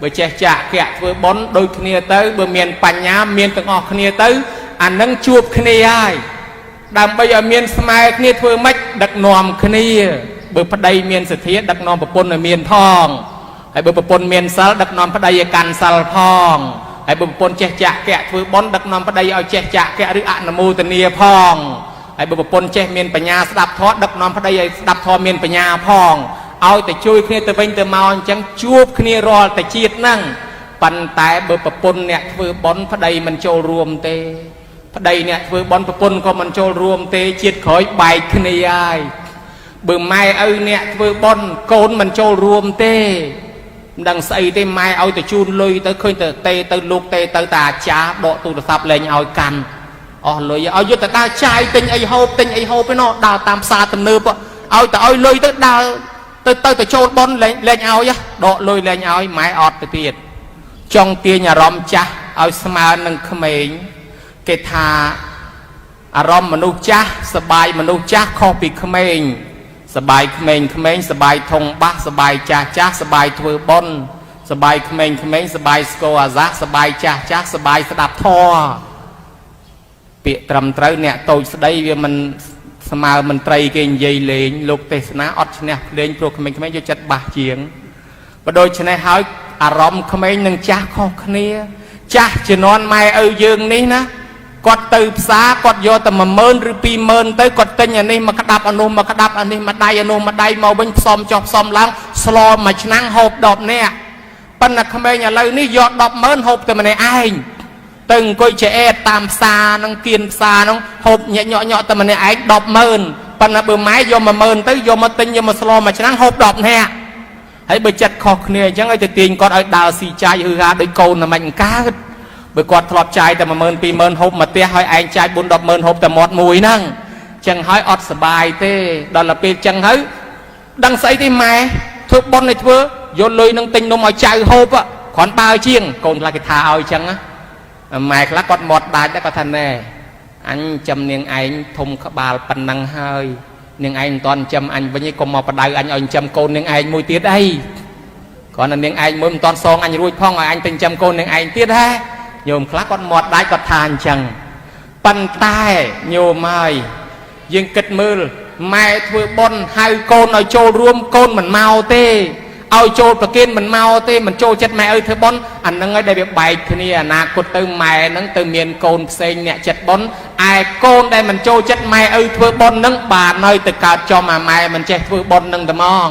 បើចេះចាកៈធ្វើបុណ្យដូចគ្នាទៅបើមានបញ្ញាមានទាំងអស់គ្នាទៅអានឹងជួបគ្នាហើយដើម្បីឲ្យមានស្មើគ្នាធ្វើម៉េចដឹកនាំគ្នាបើប្តីមានសទ្ធាដឹកនាំប្រពន្ធឲ្យមានផងហើយបើប្រពន្ធមានសិលដឹកនាំប្តីឲ្យកាន់សិលផងហើយបើប្រពន្ធចេះចាកៈធ្វើបុណ្យដឹកនាំប្តីឲ្យចេះចាកៈឬអនុមោទនាផងហើយបើប្រពន្ធចេះមានបញ្ញាស្ដាប់ធម៌ដឹកនាំប្តីឲ្យស្ដាប់ធម៌មានបញ្ញាផងឲ្យតែជួយគ្នាទៅវិញទៅមកអញ្ចឹងជួបគ្នារាល់តែជាតិហ្នឹងប៉ុន្តែបើប្រពន្ធអ្នកធ្វើបុណ្យប្តីមិនចូលរួមទេប្តីអ្នកធ្វើបុណ្យប្រពន្ធក៏មិនចូលរួមទេជាតិក្រោយបែកគ្នាហើយបើម៉ែឪអ្នកធ្វើបុណ្យកូនមិនចូលរួមទេមិនដឹងស្អីទេម៉ែឲ្យទៅជូនលុយទៅឃើញទៅទៅលោកទៅតាអាចារ្យដកទូរស័ព្ទលេងឲ្យកាន់អស់លុយឲ្យយកទៅដើរចាយទិញអីហូបឯណោះដើរតាមផ្សារទំនើបឲ្យទៅឲ្យលុយទៅដើរទៅចូលបុណ្យលេងឲ្យដកលុយលេងឲ្យម៉ែអត់ទៅទៀតចង់ទាញអារម្មណ៍ចាស់ឲ្យស្មើនឹងក្មេងគេថាអារម្មណ៍មនុស្សចាស់សបាយមនុស្សចាស់ខុសពីក្មេងសបាយក្មេងសបាយធំបាសសបាយចាស់សបាយធ្វើបុណ្យសបាយក្មេងសបាយស្គរអាសាសបាយចាស់សបាយស្ដាប់ធម៌ពាក្យត្រឹមត្រូវអ្នកតូចស្ដីវាមិនស្មើមន្ត្រីគេនិយាយលេងលោកទេសនាអត់ឈ្នះភ្លេងព្រោះក្មេងយកចិត្តបាសជាងបើដូច្នេះហើយអារម្មណ៍ក្មេងនឹងចាស់ខុសគ្នាចាស់ជំនាន់ម៉ែឪយើងនេះណាគាត់ទៅផ្សារគាត់យកតែ10000ឬ20000ទៅគាត់ទិញអានេះមកក្តាប់អានោះមកក្តាប់អានេះមកដៃអានោះមកដៃមកវិញផ្សំចុះផ្សំឡើងស្លមួយឆ្នាំងហូប10នាក់ប៉ុន្តែក្មេងឥឡូវនេះយក100000ហូបតែម្នាក់ឯងទៅអង្គុយចែកតាមផ្សារនឹងគៀនផ្សារនោះហូបញក់តែម្នាក់ឯង100000ប៉ុន្តែបើម៉ែយក10000ទៅយកមកទិញយកមកស្លមួយឆ្នាំងហូប10នាក់ហ ហើយបើចិត្តខុសគ្នាអញ្ចឹងឲ្យទៅទាញគាត់ឲ្យដើរស៊ីចាយហឺហាដោយកូនតែមិនកើតបើគាត់ធ្លាប់ចាយតែ10000 20000ហូបមកផ្ទះឲ្យឯងចាយ4 100000ហូបតែមាត់មួយហ្នឹងអញ្ចឹងហើយអត់សុបាយទេដល់ទៅពេលអញ្ចឹងហើយដឹងស្អីទេម៉ែធ្វើប៉ុនឲ្យធ្វើយកលុយនឹងទិញនំឲ្យចៅហូបគ្រាន់បើជាងកូនខ្លះគេថាឲ្យអញ្ចឹងម៉ែខ្លះគាត់មាត់ដាច់ដែរគាត់ថាណែអញចាំនាងឯងធំក្បាលប៉ុណ្ណឹងហើយនាងឯងមិនតាន់ចាំអញវិញឯងកុំមកបដៅអញឲ្យចាំកូននាងឯងមួយទៀតអីគ្រាន់តែនាងឯងមួយមិនតាន់សងអញរួចផងឲ្យអញទៅចាំកូននាងឯងទៀតហ៎ញោមខ្លះគាត់មាត់ដាច់គាត់ថាអញ្ចឹងប៉ុន្តែញោមហើយយើងគិតមើលម៉ែធ្វើបុណ្យហៅកូនឲ្យចូលរួមកូនមិនមកទេឲ្យចូលប្រគិនមិនមកទេមិនចូលចិត្តម៉ែអើធ្វើបុណ្យអានឹងហើយដែលវាបែកគ្នាអនាគតទៅម៉ែនឹងទៅមានកូនផ្សេងអ្នកចិត្តបុណ្យឯកូនដែលមិនចូលចិត្តម៉ែអើធ្វើបុណ្យនឹងបានហើយទៅកើតចំអាម៉ែមិនចេះធ្វើបុណ្យនឹងតែហ្មង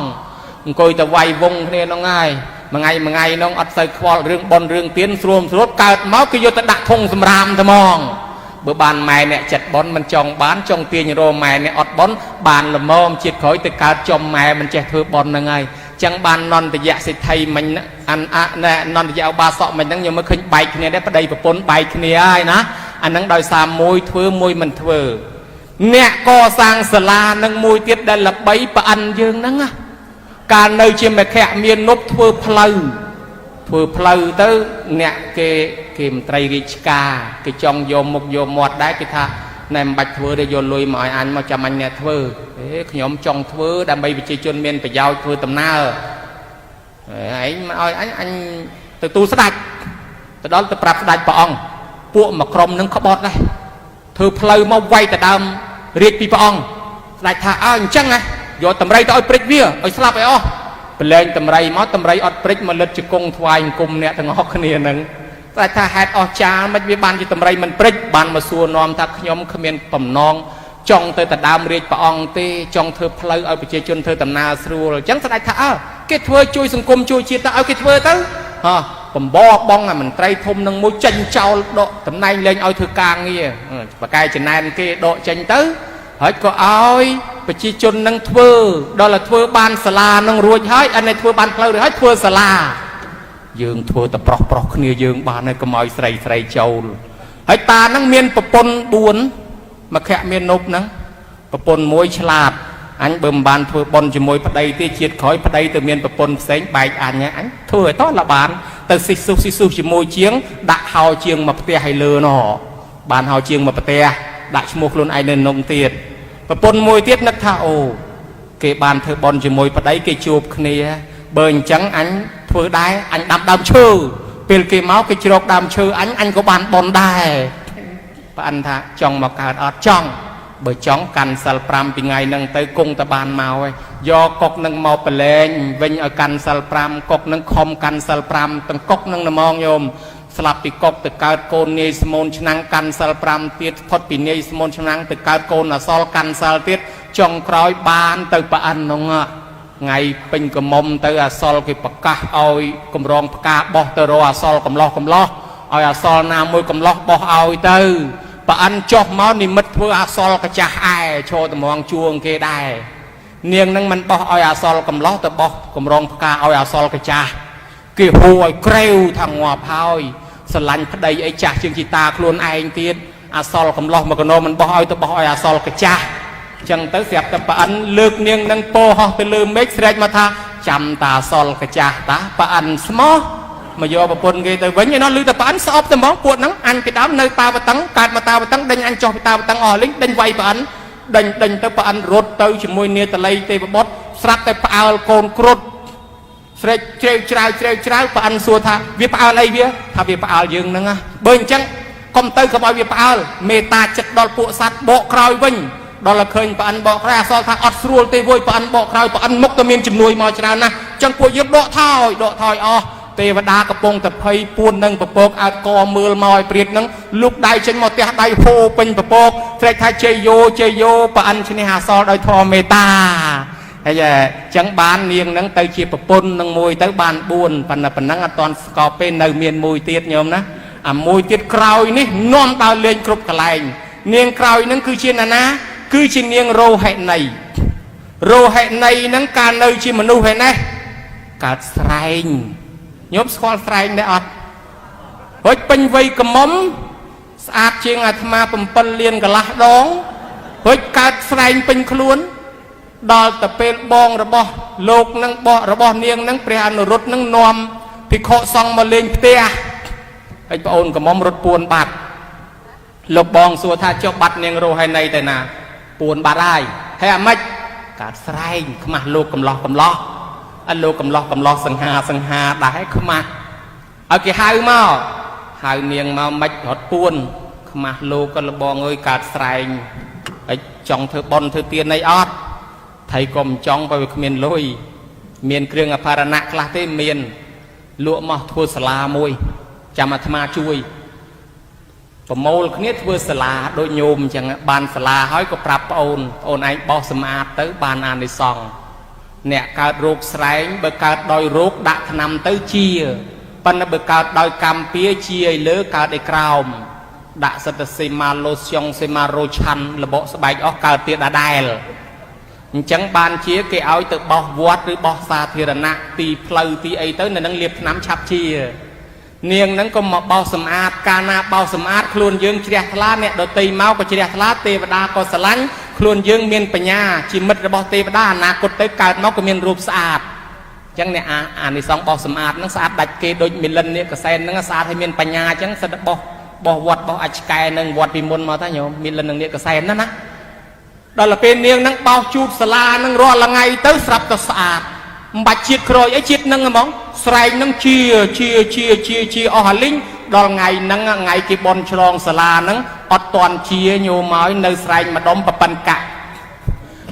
អង្គុយទៅវាយវងគ្នានោះហើយមួយថ្ងៃនោះអត់សូវខ្វល់រឿងបុណ្យរឿងទានស្រួលកើតមកគឺយកទៅដាក់ធុងសម្រាមតែហ្មងបើបានម៉ែអ្នកចិត្តបុណ្យមិនចង់បានចង់ទាញរោម៉ែអ្នកអត់បុណ្យបានល្មមជាតិក្រោយទៅកើតចំម៉ែមិនចេះធ្វើបុណ្យហ្នឹងហើយចឹងបាននន្តយៈសិទ្ធិមិញនន្តយៈឧបាសកមិញហ្នឹងខ្ញុំមើលឃើញបែកគ្នាដែរប្តីប្រពន្ធបែកគ្នាហើយណាអាហ្នឹងដោយសារមួយធ្វើមួយមិនធ្វើអ្នកកសាងសាលានឹងមួយទៀតដែលល្បីប្រអិនយើងហ្នឹងកាលនៅជាមគ្គមាននប់ធ្វើផ្លូវទៅអ្នកគេមន្ត្រីរាជការគេចង់យកមុខយកមាត់ដែរគេថាណែមិនបាច់ធ្វើទេយកលុយមកឲ្យអញមកចាំអញអ្នកធ្វើខ្ញុំចង់ធ្វើដើម្បីប្រជាជនមានប្រយោជន៍ធ្វើដំណើរឯងមកឲ្យអញទៅទូលស្ដេចទៅដល់ទៅប្រាប់ស្ដេចព្រះអង្គពួកមួយក្រុមនឹងក្បត់ដែរធ្វើផ្លូវមកវាយទៅដើមរាជពីព្រះអង្គស្ដេចថាអញ្ចឹងណាយកតម្រៃទៅឲ្យព្រិចវាឲ្យស្លាប់ឲ្យអស់ប្រឡែងតម្រៃមកតម្រៃអត់ព្រិចមកលិតជង្គង់ថ្វាយអង្គមអ្នកទាំងអស់គ្នាហ្នឹងតែថាហេតុអស់ចាលមិនវាបានជាតម្រៃមិនព្រិចបានមកសួរនាំថាខ្ញុំគ្មានបំណងចង់ទៅដើមរាជព្រះអង្គទេចង់ធ្វើផ្លូវឲ្យប្រជាជនធ្វើដំណើរស្រួលអញ្ចឹងស្ដេចថាគេធ្វើជួយសង្គមជួយជាតិទៅឲ្យគេធ្វើទៅបំបរបងមន្ត្រីធំនឹងមួយចេញចោលដកតំណែងលែងឲ្យធ្វើការងារបកែចំណែនគេដកចេញទៅហើយក៏ឲ្យប្រជាជននឹងធ្វើដល់តែធ្វើបានសាលានឹងរួចហើយអានេះធ្វើបានផ្លូវរួចហើយធ្វើសាលាយើងធ្វើតែប្រុសគ្នាយើងបានហើយកុំឲ្យស្រីចូលហើយតានឹងមានប្រពន្ធ4មកខៈមាននប់ហ្នឹងប្រពន្ធមួយឆ្លាតអញបើមិនបានធ្វើបុណ្យជាមួយប្តីទេជាតិក្រោយប្តីទៅមានប្រពន្ធផ្សេងបែកអញធ្វើឲ្យតោះលបានទៅស៊ីស៊ូជាមួយជាងដាក់ហោជាងមកផ្ទះឲ្យលើណោះបានហោជាងមកផ្ទះដាក់ឈ្មោះខ្លួនឯងនៅនំទៀតប្រពន្ធមួយទៀតនឹកថាអូគេបានធ្វើបុណ្យជាមួយប្តីគេជួបគ្នាបើអញ្ចឹងអញធ្វើដែរអញដាំដើមឈើពេលគេមកគេជ្រកដើមឈើអញក៏បានបុណ្យដែរប្រអិនថាចង់មកកើតអត់ចង់បើចង់កាន់សិល5ពីថ្ងៃហ្នឹងទៅគង់តែបានមកឯងយកកុកនឹងមកប្រឡែងវិញឲ្យកាន់សិល5កុកនឹងខំកាន់សិល5ទាំងកុកនឹងល្មងញោមស្លាប់ពីកុកទៅកើតកូននាយស្មូនឆ្នាំងកាន់សិល5ទៀតផុតពីនាយស្មូនឆ្នាំងទៅកើតកូនអសលកាន់សិលទៀតចុងក្រោយបានទៅប្រអិនហ្នឹងថ្ងៃពេញកមុំទៅអសលគេប្រកាសឲ្យកម្រងផ្កាបោះទៅរកអសលកំឡោះឲ្យអសលណាមួយកំឡោះបោះឲ្យទៅប្រអិនចុះមកនិមិត្តធ្វើអសលកាចាស់ឯឈរតម្រងជួងគេដែរនាងនឹងមិនបោះឲ្យអសលកំឡោះទៅបោះកម្រងផ្កាឲ្យអសលកាចាស់គេហួរឲ្យក្រេវថាងាប់ហើយស្រឡាញ់ប្តីអីចាស់ជាងជីតាខ្លួនឯងទៀតអសលកំឡោះមកកណោមិនបោះឲ្យទៅបោះឲ្យអសលកាចាស់ចឹងទៅស្រាប់តែប្រអិនលើកនាងនឹងពោហោះទៅលើមេឃស្រែកមកថាចាំតាអសលកាចាស់តាប្រអិនស្មោះមកយកប្រពន្ធគេទៅវិញឯណោះឮតែប្រអិនស្អប់តែហ្មងពួកហ្នឹងអញពីដើមនៅតាវតឹងកើតមកតាវតឹងដេញអញចុះពីតាវតឹងអស់លេងដេញវាយប្រអិនដេញទៅប្រអិនរត់ទៅជាមួយនាតល័យទេវបុត្រស្រាប់តែផ្អើលកូនគ្រុឌស្រែកជ្រៅប្រអិនសួរថាវាផ្អើលអីវាថាវាផ្អើលយើងហ្នឹងបើអញ្ចឹងកុំទៅកុំឲ្យវាផ្អើលមេត្តាចិត្តដល់ពួកសត្វបកក្រោយវិញដល់ឃើញប្រអិនបកក្រោយអសល់ថាអត់ស្រួលទេវយប្រអិនបកក្រោយប្រអិនមុខតែមានជំនួយមកច្រើនណាស់អញ្ចឹងពួកយើងដកថយអស់ទេវតាកំពុងតែភ័យពួននឹងពពកអើតកមើលមកឲ្យព្រាតនឹងលុកដៃចេញមកផ្ទះដៃហូពេញពពកស្រែកថាជ័យយោប្រអិនឈ្នះអសល់ដោយធម៌មេត្តាហើយចឹងបាននាងនឹងទៅជាប្រពន្ធនឹងមួយទៅបាន4ប៉ុន្តែប៉ុណ្ណឹងអត់ទាន់ស្កប់ទេនៅមានមួយទៀតញោមណាអាមួយទៀតក្រោយនេះនាំដើរលេងគ្រប់កន្លែងនាងក្រោយនឹងគឺជាណាគឺជានាងរោហិណីនឹងកាលនៅជាមនុស្សឯណេះ កើតស្រែងញោមស្គាល់ស្រែងដែរអត់រួចពេញវ័យកំមុំស្អាតជាងអាត្មា7 លានកន្លះដងរួចកើតស្រែងពេញខ្លួនដល់ទៅពេលបងរបស់លោកនឹងបករបស់នាងនឹងព្រះអនុរុទ្ធនឹងនាំភិក្ខុសង្ឃមកលេងផ្ទះហើយប្អូនកំមុំរត់ពួនបាត់លោកបងសួរថាចុះបាត់នាងរស់ហើយណីទៅណាពួនបាត់ហើយអាម៉េចកើតស្រែងខ្មាស់លោកកំឡោះអត់លោកកំឡោះសង្ហាដែរខ្មាស់ឲ្យគេហៅមកហៅនាងមកម៉េចរត់ពួនខ្មាស់លោកក៏លបងអើយកើតស្រែងហើយចង់ធ្វើបន់ធ្វើទានអីអត់ថៃក៏មិនចង់បើវាគ្មានលុយមានគ្រឿងអភារណៈខ្លះទេមានលក់មកធ្វើសាលាមួយចាំអាត្មាជួយប្រមូលគ្នាធ្វើសាលាដូចញោមអញ្ចឹងបានសាលាហើយក៏ប្រាប់ប្អូនឯងបោសសម្អាតទៅបានអានិសង្ឃអ្នកកើតរោគស្រែងបើកើតដោយរោគដាក់ថ្នាំទៅជាប៉ុន្តែបើកើតដោយកម្មពៀជាឲ្យលើកើតឯក្រោមដាក់សិតសេម៉ាឡូស្យុងសេម៉ារ៉ូឆាន់លបកស្បែកអស់កើតទៀតដដែលអញ្ចឹងបានជាគេឲ្យទៅបោះវត្តឬបោះសាធារណៈទីផ្លូវទីអីទៅនៅនឹងលាបថ្នាំឆាប់ជានាងហ្នឹងក៏មកបោសសម្អាតកាលណាបោសសម្អាតខ្លួនយើងជ្រះថ្លាអ្នកដតីមកក៏ជ្រះថ្លាទេវតាក៏ស្រឡាញ់ខ្លួនយើងមានបញ្ញាជាមិត្តរបស់ទេវតាអនាគតទៅកើតមកក៏មានរូបស្អាតអញ្ចឹងអ្នកអានិសង្ឃបោសសម្អាតហ្នឹងស្អាតដាច់គេដូចមីលិននេះកសែនហ្នឹងស្អាតឲ្យមានបញ្ញាអញ្ចឹងសិតបោះវត្តបោះអាចឆ្កែនឹងវត្តពីមុនមកតាញោមមីលិននឹងនេះកសែនណាដល់ពេលនាងហ្នឹងបោសជូតសាលាហ្នឹងរាល់ថ្ងៃទៅស្រាប់តែស្អាតមិនបាច់ជាតិក្រួយអីជាតិហ្នឹងហ្មងស្រែងហ្នឹងជាអស់អាលីងដល់ថ្ងៃហ្នឹងថ្ងៃគេបន់ឆ្លងសាលាហ្នឹងអត់តន់ជាញោមឲ្យនៅស្រែងម្ដុំប្រប៉ិនកាក់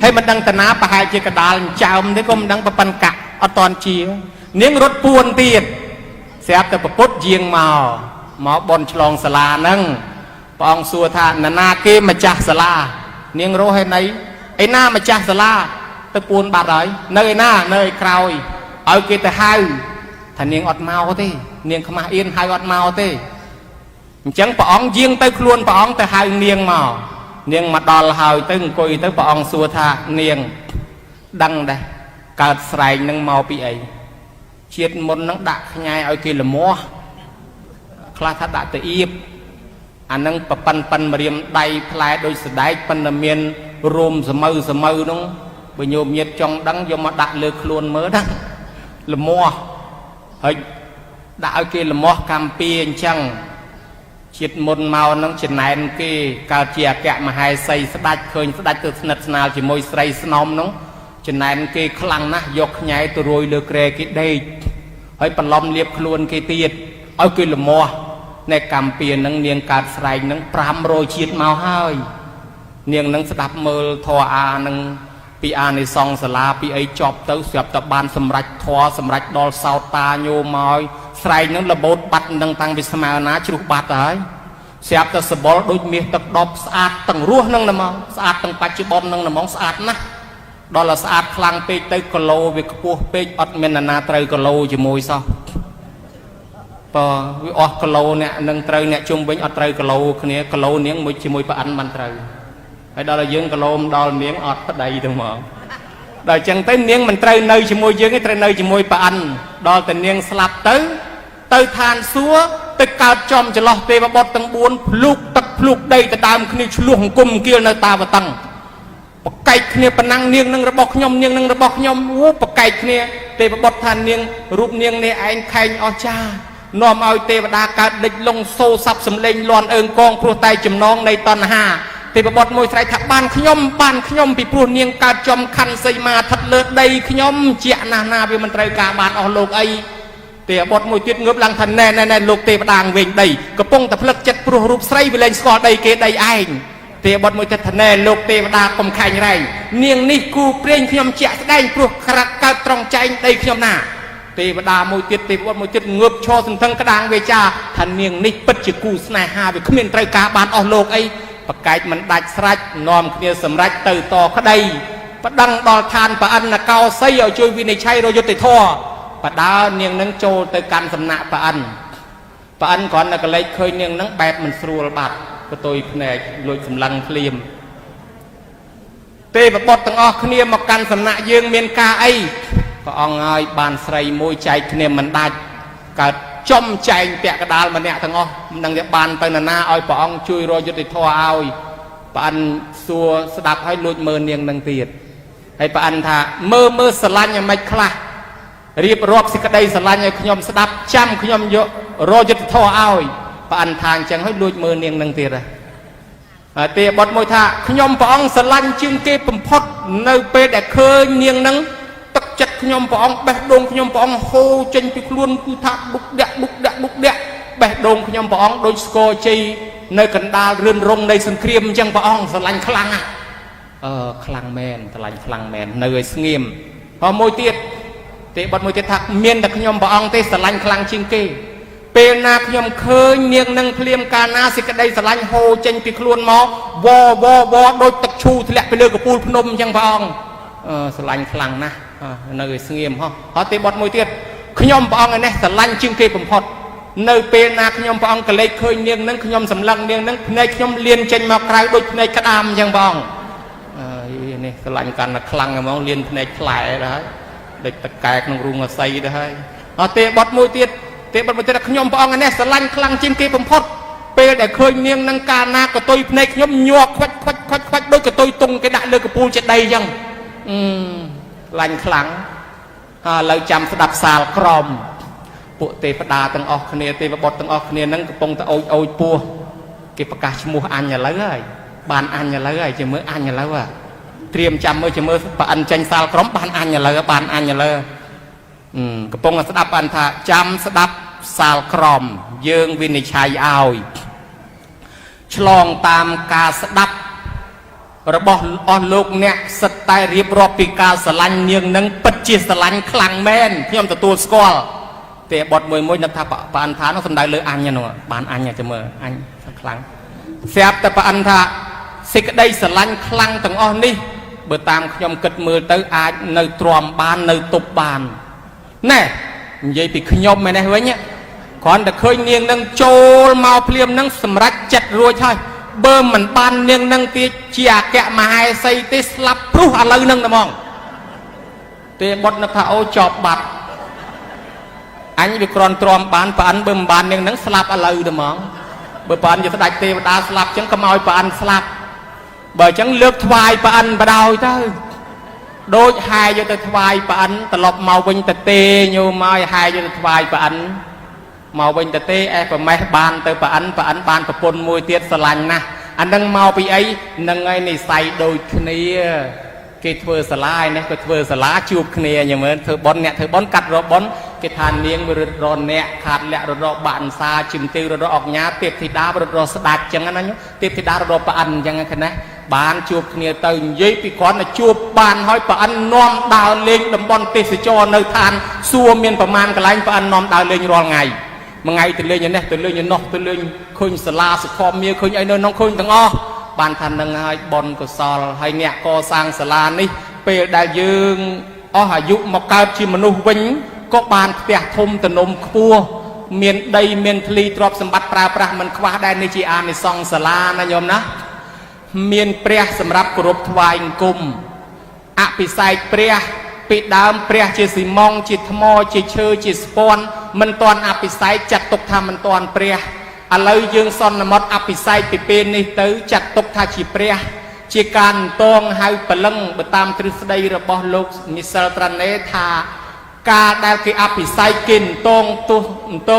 ហើយមិនដឹងតាណាប្រហែលជាកដាលចើមទេក៏មិនដឹងប្រប៉ិនកាក់អត់តន់ជានាងរត់ពួនទៀតស្រាប់តែប្រពុតយាងមកបន់ឆ្លងសាលាហ្នឹងព្រះអង្គសួរថានរណាគេម្ចាស់សាលានាងរស់ឯណីឯណាម្ចាស់សាលាទៅពួនបាត់ហើយនៅឯណានៅឯក្រោយឲ្យគេទៅហៅថានាងអត់មកទេនាងខ្មាស់អៀនហៅអត់មកទេអញ្ចឹងព្រះអង្គយាងទៅខ្លួនព្រះអង្គទៅហៅនាងមកដល់ហើយទៅអង្គុយទៅព្រះអង្គសួរថានាងដឹងដែរកើតស្រែងនឹងមកពីអីជាតិមុននឹងដាក់ខ្ញែឲ្យគេលមាស់ខ្លះថាដាក់ទៅអៀបអានឹងប៉ិនម្រាមដៃផ្លែដូចស្ដែកប៉ុន្តែមានរោមសមៅនោះបើញោមញាតចង់ដឹងយកមកដាក់លើខ្លួនមើលណាលមាស់ហើយដាក់ឲ្យគេលមាស់កម្មពីអញ្ចឹងជាតិមុនមកនឹងចំណែនគេកើតជាអគ្គមហេសីស្ដាច់ឃើញស្ដាច់ទៅស្និទ្ធស្នាលជាមួយស្រីស្នំនោះចំណែនគេខ្លាំងណាស់យកខ្ញែទៅរួយលើគ្រែគេដេកហើយបន្លំលៀបខ្លួនគេទៀតឲ្យគេលមាស់នៃកម្មពីនឹងនាងកើតស្រែងនឹង500ជាតិមកហើយនាងនឹងស្ដាប់មើលធរអានឹងពីអានិសង្ឃសាលាពីអីចប់ទៅស្រាប់តែបានសម្រេចធរសម្រេចដល់សោតតាញោមមកស្រែងនឹងលបោតបាត់នឹងតាំងពីស្មើណាជ្រុះបាត់ហើយស្រាប់តែសបល់ដូចមាសទឹកដប់ស្អាតទាំងរស់នឹងហ្មងស្អាតទាំងបច្ចុប្បន្ននឹងហ្មងស្អាតណាស់ដល់ស្អាតខ្លាំងពេកទៅគីឡូវាខ្ពស់ពេកអត់មានណាត្រូវគីឡូជាមួយសោះបើវាអស់គីឡូអ្នកនឹងត្រូវអ្នកជុំវិញអត់ត្រូវគីឡូគ្នាគីឡូនាងមួយជាមួយប្រអិនមិនត្រូវហើយដល់យើងគីឡូដល់នាងអត់ប្តីទៅហ្មងដល់អញ្ចឹងទៅនាងមិនត្រូវនៅជាមួយយើងទេត្រូវនៅជាមួយប្រអិនដល់តែនាងស្លាប់ទៅឋានសួគ៌ទៅកើតចំចន្លោះទេវបុត្រទាំង4ភ្លុកទឹកភ្លុកដីទៅដើមគ្នាឆ្លោះអង្គមគៀលនៅតាវតឹងបកែកគ្នាប៉ុណ្ណឹងនាងនឹងរបស់ខ្ញុំនាងនឹងរបស់ខ្ញុំបកែកគ្នាទេវបុត្រថានាងរូបនាងនេះឯងខែងអស់ចានាំឲ្យទេវតាកើតដេចលងសូសាប់សម្លេងលន់អើងកងព្រោះតែចំណងនៃតណ្ហាទេវបុត្រមួយស្រែកថាបានខ្ញុំពីព្រោះនាងកើតចំខណ្ឌសីមាថិតលើដីខ្ញុំជាណាស់ណាវាមិនត្រូវការបានអស់លោកអីទេវបុត្រមួយទៀតងើបឡើងថាណែលោកទេវតាវិញដីកំពុងតែផ្លឹកចិត្តព្រោះរូបស្រីវាលែងស្គាល់ដីគេដីឯងទេវបុត្រមួយទៀតថាណែលោកទេវតាកុំខាញ់រែងនាងនេះគូព្រេងខ្ញុំជាក់ស្ដែងព្រោះក្រាក់កើតត្រង់ចែងដីខ្ញុំណាទេវតាមួយទៀតទេវបុត្រមួយទៀតងើបឈរសន្ធឹងក្តាងវាចាថានាងនេះពិតជាគូស្នេហាវាគ្មានត្រូវការបានអស់លោកអីបកែកមិនដាច់ស្រេចនាំគ្នាសម្រេចទៅតក្តីប្តឹងដល់ឋានប្រអិនកោសីឲ្យជួយវិនិច្ឆ័យរយុត្តិធម៌បដើនាងនឹងចូលទៅកាន់សំណាក់ប្រអិនគ្រាន់តែកលេចឃើញនាងនឹងបែបមិនស្រួលបាត់បន្ទុយភ្នែកលួចសម្លឹងភ្លាមទេវបុត្រទាំងអស់គ្នាមកកាន់សំណាក់យើងមានការអី ព្រះអង្គឲ្យបានស្រីមួយចែកគ្នាមិនដាច់កើតចំចែងពាក់កដាលម្នាក់ទាំងអស់នឹងវាបានទៅណាឲ្យព្រះអង្គជួយរកយុត្តិធម៌ឲ្យព្រះអិនសួរស្ដាប់ឲ្យលួចមើលនាងនឹងទៀតហើយព្រះអិនថាមើលស្រឡាញ់យ៉ាងម៉េចខ្លះរៀបរាប់សេចក្តីស្រឡាញ់ឲ្យខ្ញុំស្ដាប់ចាំខ្ញុំយករកយុត្តិធម៌ឲ្យព្រះអិនថាអញ្ចឹងឲ្យលួចមើលនាងនឹងទៀតហើយទេបត់មួយថាខ្ញុំព្រះអង្គស្រឡាញ់ជាងគេបំផុតនៅពេលដែលឃើញនាងនឹងទឹកចិត្តខ្ញុំព្រះអង្គបេះដូងខ្ញុំព្រះអង្គហូរចេញពីខ្លួនគឺថាបុកដាក់បេះដូងខ្ញុំព្រះអង្គដូចស្គរជ័យនៅកណ្ដាលរឿនរងនៃសង្គ្រាមអញ្ចឹងព្រះអង្គស្រឡាញ់ខ្លាំងណាស់ខ្លាំងមែនស្រឡាញ់ខ្លាំងមែននៅឲ្យស្ងៀមហើយមួយទៀតទេបត់មួយទៀតថាមានតែខ្ញុំព្រះអង្គទេស្រឡាញ់ខ្លាំងជាងគេពេលណាខ្ញុំឃើញនាងនឹងភ្លាមកាលណាសេចក្តីស្រឡាញ់ហូរចេញពីខ្លួនមកវដូចទឹកឈូធ្លាក់ពីលើកពូលភ្នំអញ្ចឹងព្រះអង្គស្រឡាញ់ខ្លាំងណាស់នៅឲ្យស្ងៀមហើយទេបត់មួយទៀតខ្ញុំព្រះអង្គឯនេះស្រឡាញ់ជាងគេបំផុតនៅពេលណាខ្ញុំព្រះអង្គកលេចឃើញនាងនឹងខ្ញុំសម្លឹងនាងនឹងភ្នែកខ្ញុំលៀនចេញមកក្រៅដូចភ្នែកក្តាមអញ្ចឹងព្រះអង្គនេះស្រឡាញ់កាន់តែខ្លាំងហ្មងលៀនភ្នែកផ្លែទៅហើយដូចតកែក្នុងរូងអស័យទៅហើយទេបត់មួយទៀតខ្ញុំព្រះអង្គនេះស្រឡាញ់ខ្លាំងជាងគេបំផុតពេលដែលឃើញនាងនឹងកាលណាកតុយភ្នែកខ្ញុំញ័រខ្វាច់ដូចកតុយតុងគេដាក់លើកពូលចេដីអញ្ចឹងស្រឡាញ់ខ្លាំងឥឡូវចាំស្ដាប់សាលក្រមពួកទេវតាទាំងអស់គ្នាទេវបុត្រទាំងអស់គ្នានឹងកំពុងតែអូចពោះគេប្រកាសឈ្មោះអញឥឡូវហើយបានអញឥឡូវហើយចាំមើលអញឥឡូវត្រៀមចាំមើលចាំមើលប្រអិនចេញសាលក្រមបានអញឥឡូវកំពុងស្ដាប់អនថាចាំស្ដាប់សាលក្រមយើងវិនិច្ឆ័យឲ្យឆ្លងតាមការស្ដាប់របស់អស់លោកអ្នកសិតតែរៀបរាប់ពីការស្រឡាញ់នាងនឹងពិតជាស្រឡាញ់ខ្លាំងមែនខ្ញុំទទួលស្គាល់តែបត់មួយនឹកថាប្រអិនថានោះសំដៅលើអញនោះបានអញចាំមើលអញខ្លាំងស្រាប់តែប្រអិនថាសេចក្តីស្រឡាញ់ខ្លាំងទាំងអស់នេះបើតាមខ្ញុំគិតមើលទៅអាចនៅទ្រាំបាននៅទប់បានណែនិយាយពីខ្ញុំឯនេះវិញគ្រាន់តែឃើញនាងនឹងចូលមកភ្លាមនឹងសម្រេចចិត្តរួចហើយបើមិនបាននាងនឹងទៀតជាអគ្គមហេសីទេស្លាប់ព្រោះឥឡូវនឹងតែហ្មងទេបុត្រនឹកថាអូចប់បាត់អញវាគ្រាន់ទ្រាំបានប្រអិនបើមិនបាននាងនឹងស្លាប់ឥឡូវតែហ្មងបើប្រអិនជាស្ដេចទេវតាស្លាប់ចឹងកុំឲ្យប្រអិនស្លាប់បើចឹងលើកថ្វាយប្រអិនបដ ாய் ទៅដូចហាយយកទៅថ្វាយប្រអិនត្រឡប់មកវិញទៅទេញោមមកហាយយកទៅថ្វាយប្រអិនមកវិញទៅទេអេប្រមេះបានទៅប្រអិនបានប្រពន្ធមួយទៀតស្រឡាញ់ណាស់អានឹងមកពីអីនឹងឯនិស័យដូចគ្នាគេធ្វើសាលាឯនេះក៏ធ្វើសាលាជួបគ្នាញមើលធ្វើប៉ុនអ្នកធ្វើប៉ុនកាត់រកប៉ុនគេថានាងរត់រអ្នកខាត់លាក់រត់រកបាក់អន្សាជំទាវរត់រកអកញ៉ាទេពធីតារត់រកស្ដាច់ចឹងណាទេពធីតារត់រកប្រអិនចឹងហ្នឹងណាបានជួបគ្នាទៅនិយាយពីគ្រាន់តែជួបបានហើយប្រអិននាំដើរលេងតំបន់ទេសចរនៅឋានសួគ៌មានប្រមាណកន្លែងប្រអិននាំដើរលេងរាល់ថ្ងៃមួយថ្ងៃទៅលេងនេះទៅលេងនោះទៅលេងឃើញសាលាសុខមមាឃើញអីនៅក្នុងឃើញទាំងអស់បានថានឹងហើយបុណ្យកុសលហើយអ្នកកសាងសាលានេះពេលដែលយើងអស់អាយុមកកើតជាមនុស្សវិញក៏បានផ្ទះធំទំនំខ្ពស់មានដីមានធ្លីទ្រព្យសម្បត្តិប្រើប្រាស់មិនខ្វះដែរនេះជាអានិសង្សសាលាណាញោមណាមានព្រះសម្រាប់គោរពថ្វាយអង្គមអភិសេកព្រះពីដើមព្រះជាស៊ីម៉ងជាថ្មជាឈើជាស្ពាន់មិនទាន់អភិសេកចាត់ទុកថាមិនទាន់ព្រះឥឡូវយើងសន្មត់អភិសេកពីពេលនេះទៅចាត់ទុកថាជាព្រះជាការតងហៅព្រលឹងបើតាមទ្រឹស្ដីរបស់លោកនិសិលត្រាណេថាការដែលគេអភិសេកគេត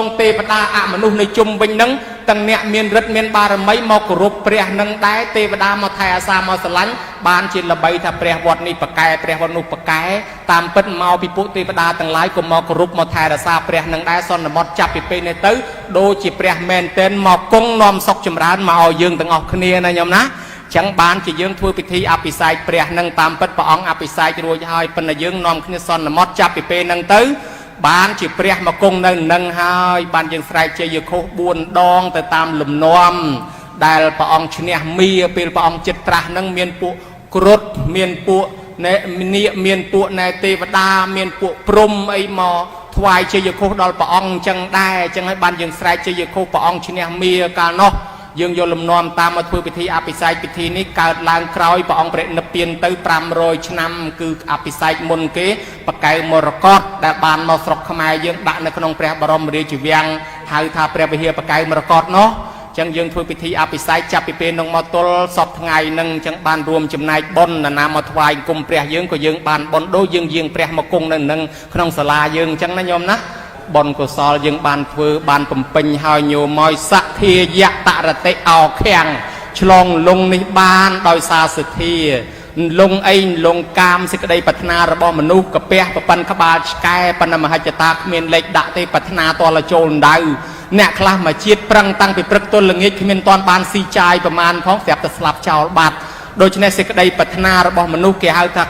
ងទេវតាអមនុស្សនៅជុំវិញនឹងទាំងអ្នកមានរិទ្ធមានបារមីមកគោរពព្រះនឹងដែរទេវតាមកថែអាសាមកស្រឡាញ់បានជាល្បីថាព្រះវត្តនេះប្រកែព្រះវត្តនោះប្រកែតាមពិតមកពីពួកទេវតាទាំងឡាយក៏មកគោរពមកថែរក្សាព្រះនឹងដែរសន្មត់ចាប់ពីពេលនេះទៅដូចជាព្រះមែនទែនមកគង់នាំសុខចម្រើនមកឲ្យយើងទាំងអស់គ្នាណាញោមណាចឹងបានជាយើងធ្វើពិធីអភិសេកព្រះនឹងតាមពិតព្រះអង្គអភិសេករួចហើយប៉ុន្តែយើងនាំគ្នាសន្មត់ចាប់ពីពេលហ្នឹងទៅបានជាព្រះមកគង់នៅនឹងហើយបានយើងស្រែកជ័យខុស4ដងទៅតាមលំនាំដែលព្រះអង្គឈ្នះមាពេលព្រះអង្គចិត្តត្រាស់នឹងមានពួកគ្រុឌមានពួកនាគមានពួកណែទេវតាមានពួកព្រំអីមកថ្វាយជ័យខុសដល់ព្រះអង្គចឹងដែរចឹងហើយបានយើងស្រែកជ័យខុសព្រះអង្គឈ្នះមាកាលនោះ យើងយកលំនាំតាមមកធ្វើពិធីអភិសេកពិធីនេះកើតឡើងក្រោយព្រះអង្គព្រះនិព្វានទៅ500ឆ្នាំគឺអភិសេកមុនគេបកៅមរកតដែលបានមកស្រុកខ្មែរយើងដាក់នៅក្នុងព្រះបរមរាជវាំងហៅថាព្រះវិហារបកៅមរកតនោះចឹងយើងធ្វើពិធីអភិសេកចាប់ពីពេលនោះមកទល់សពថ្ងៃនឹងចឹងបានរួមចំណែកបុណ្យណាមកថ្វាយគុំព្រះយើងក៏យើងបានបុណ្យដូចយើងយាងព្រះមកគង់នៅនឹងក្នុងសាលាយើងចឹងណាញោមណាបុណ្យកុសលយើងបានធ្វើបានបំពេញហើយញោមមកសទ្ធាយៈតរតិអោខាំងឆ្លងលងនេះបានដោយសារសទ្ធាលងអីលងកាមសេចក្តីប្រាថ្នារបស់មនុស្សកាពះប្រប៉ិនក្បាលឆ្កែប៉ុន្តែមហិច្ឆតាគ្មានលេខដាក់ទេប្រាថ្នាតលចូលដៅអ្នកខ្លះមកជាតិប្រឹងតាំងពីព្រឹកទល់ល្ងាចគ្មានតាន់បានស៊ីចាយប្រមាណផងស្រាប់តែស្លាប់ចោលបាត់ដូច្នេះសេចក្តីប្រាថ្នារបស់មនុស្សគេហៅថា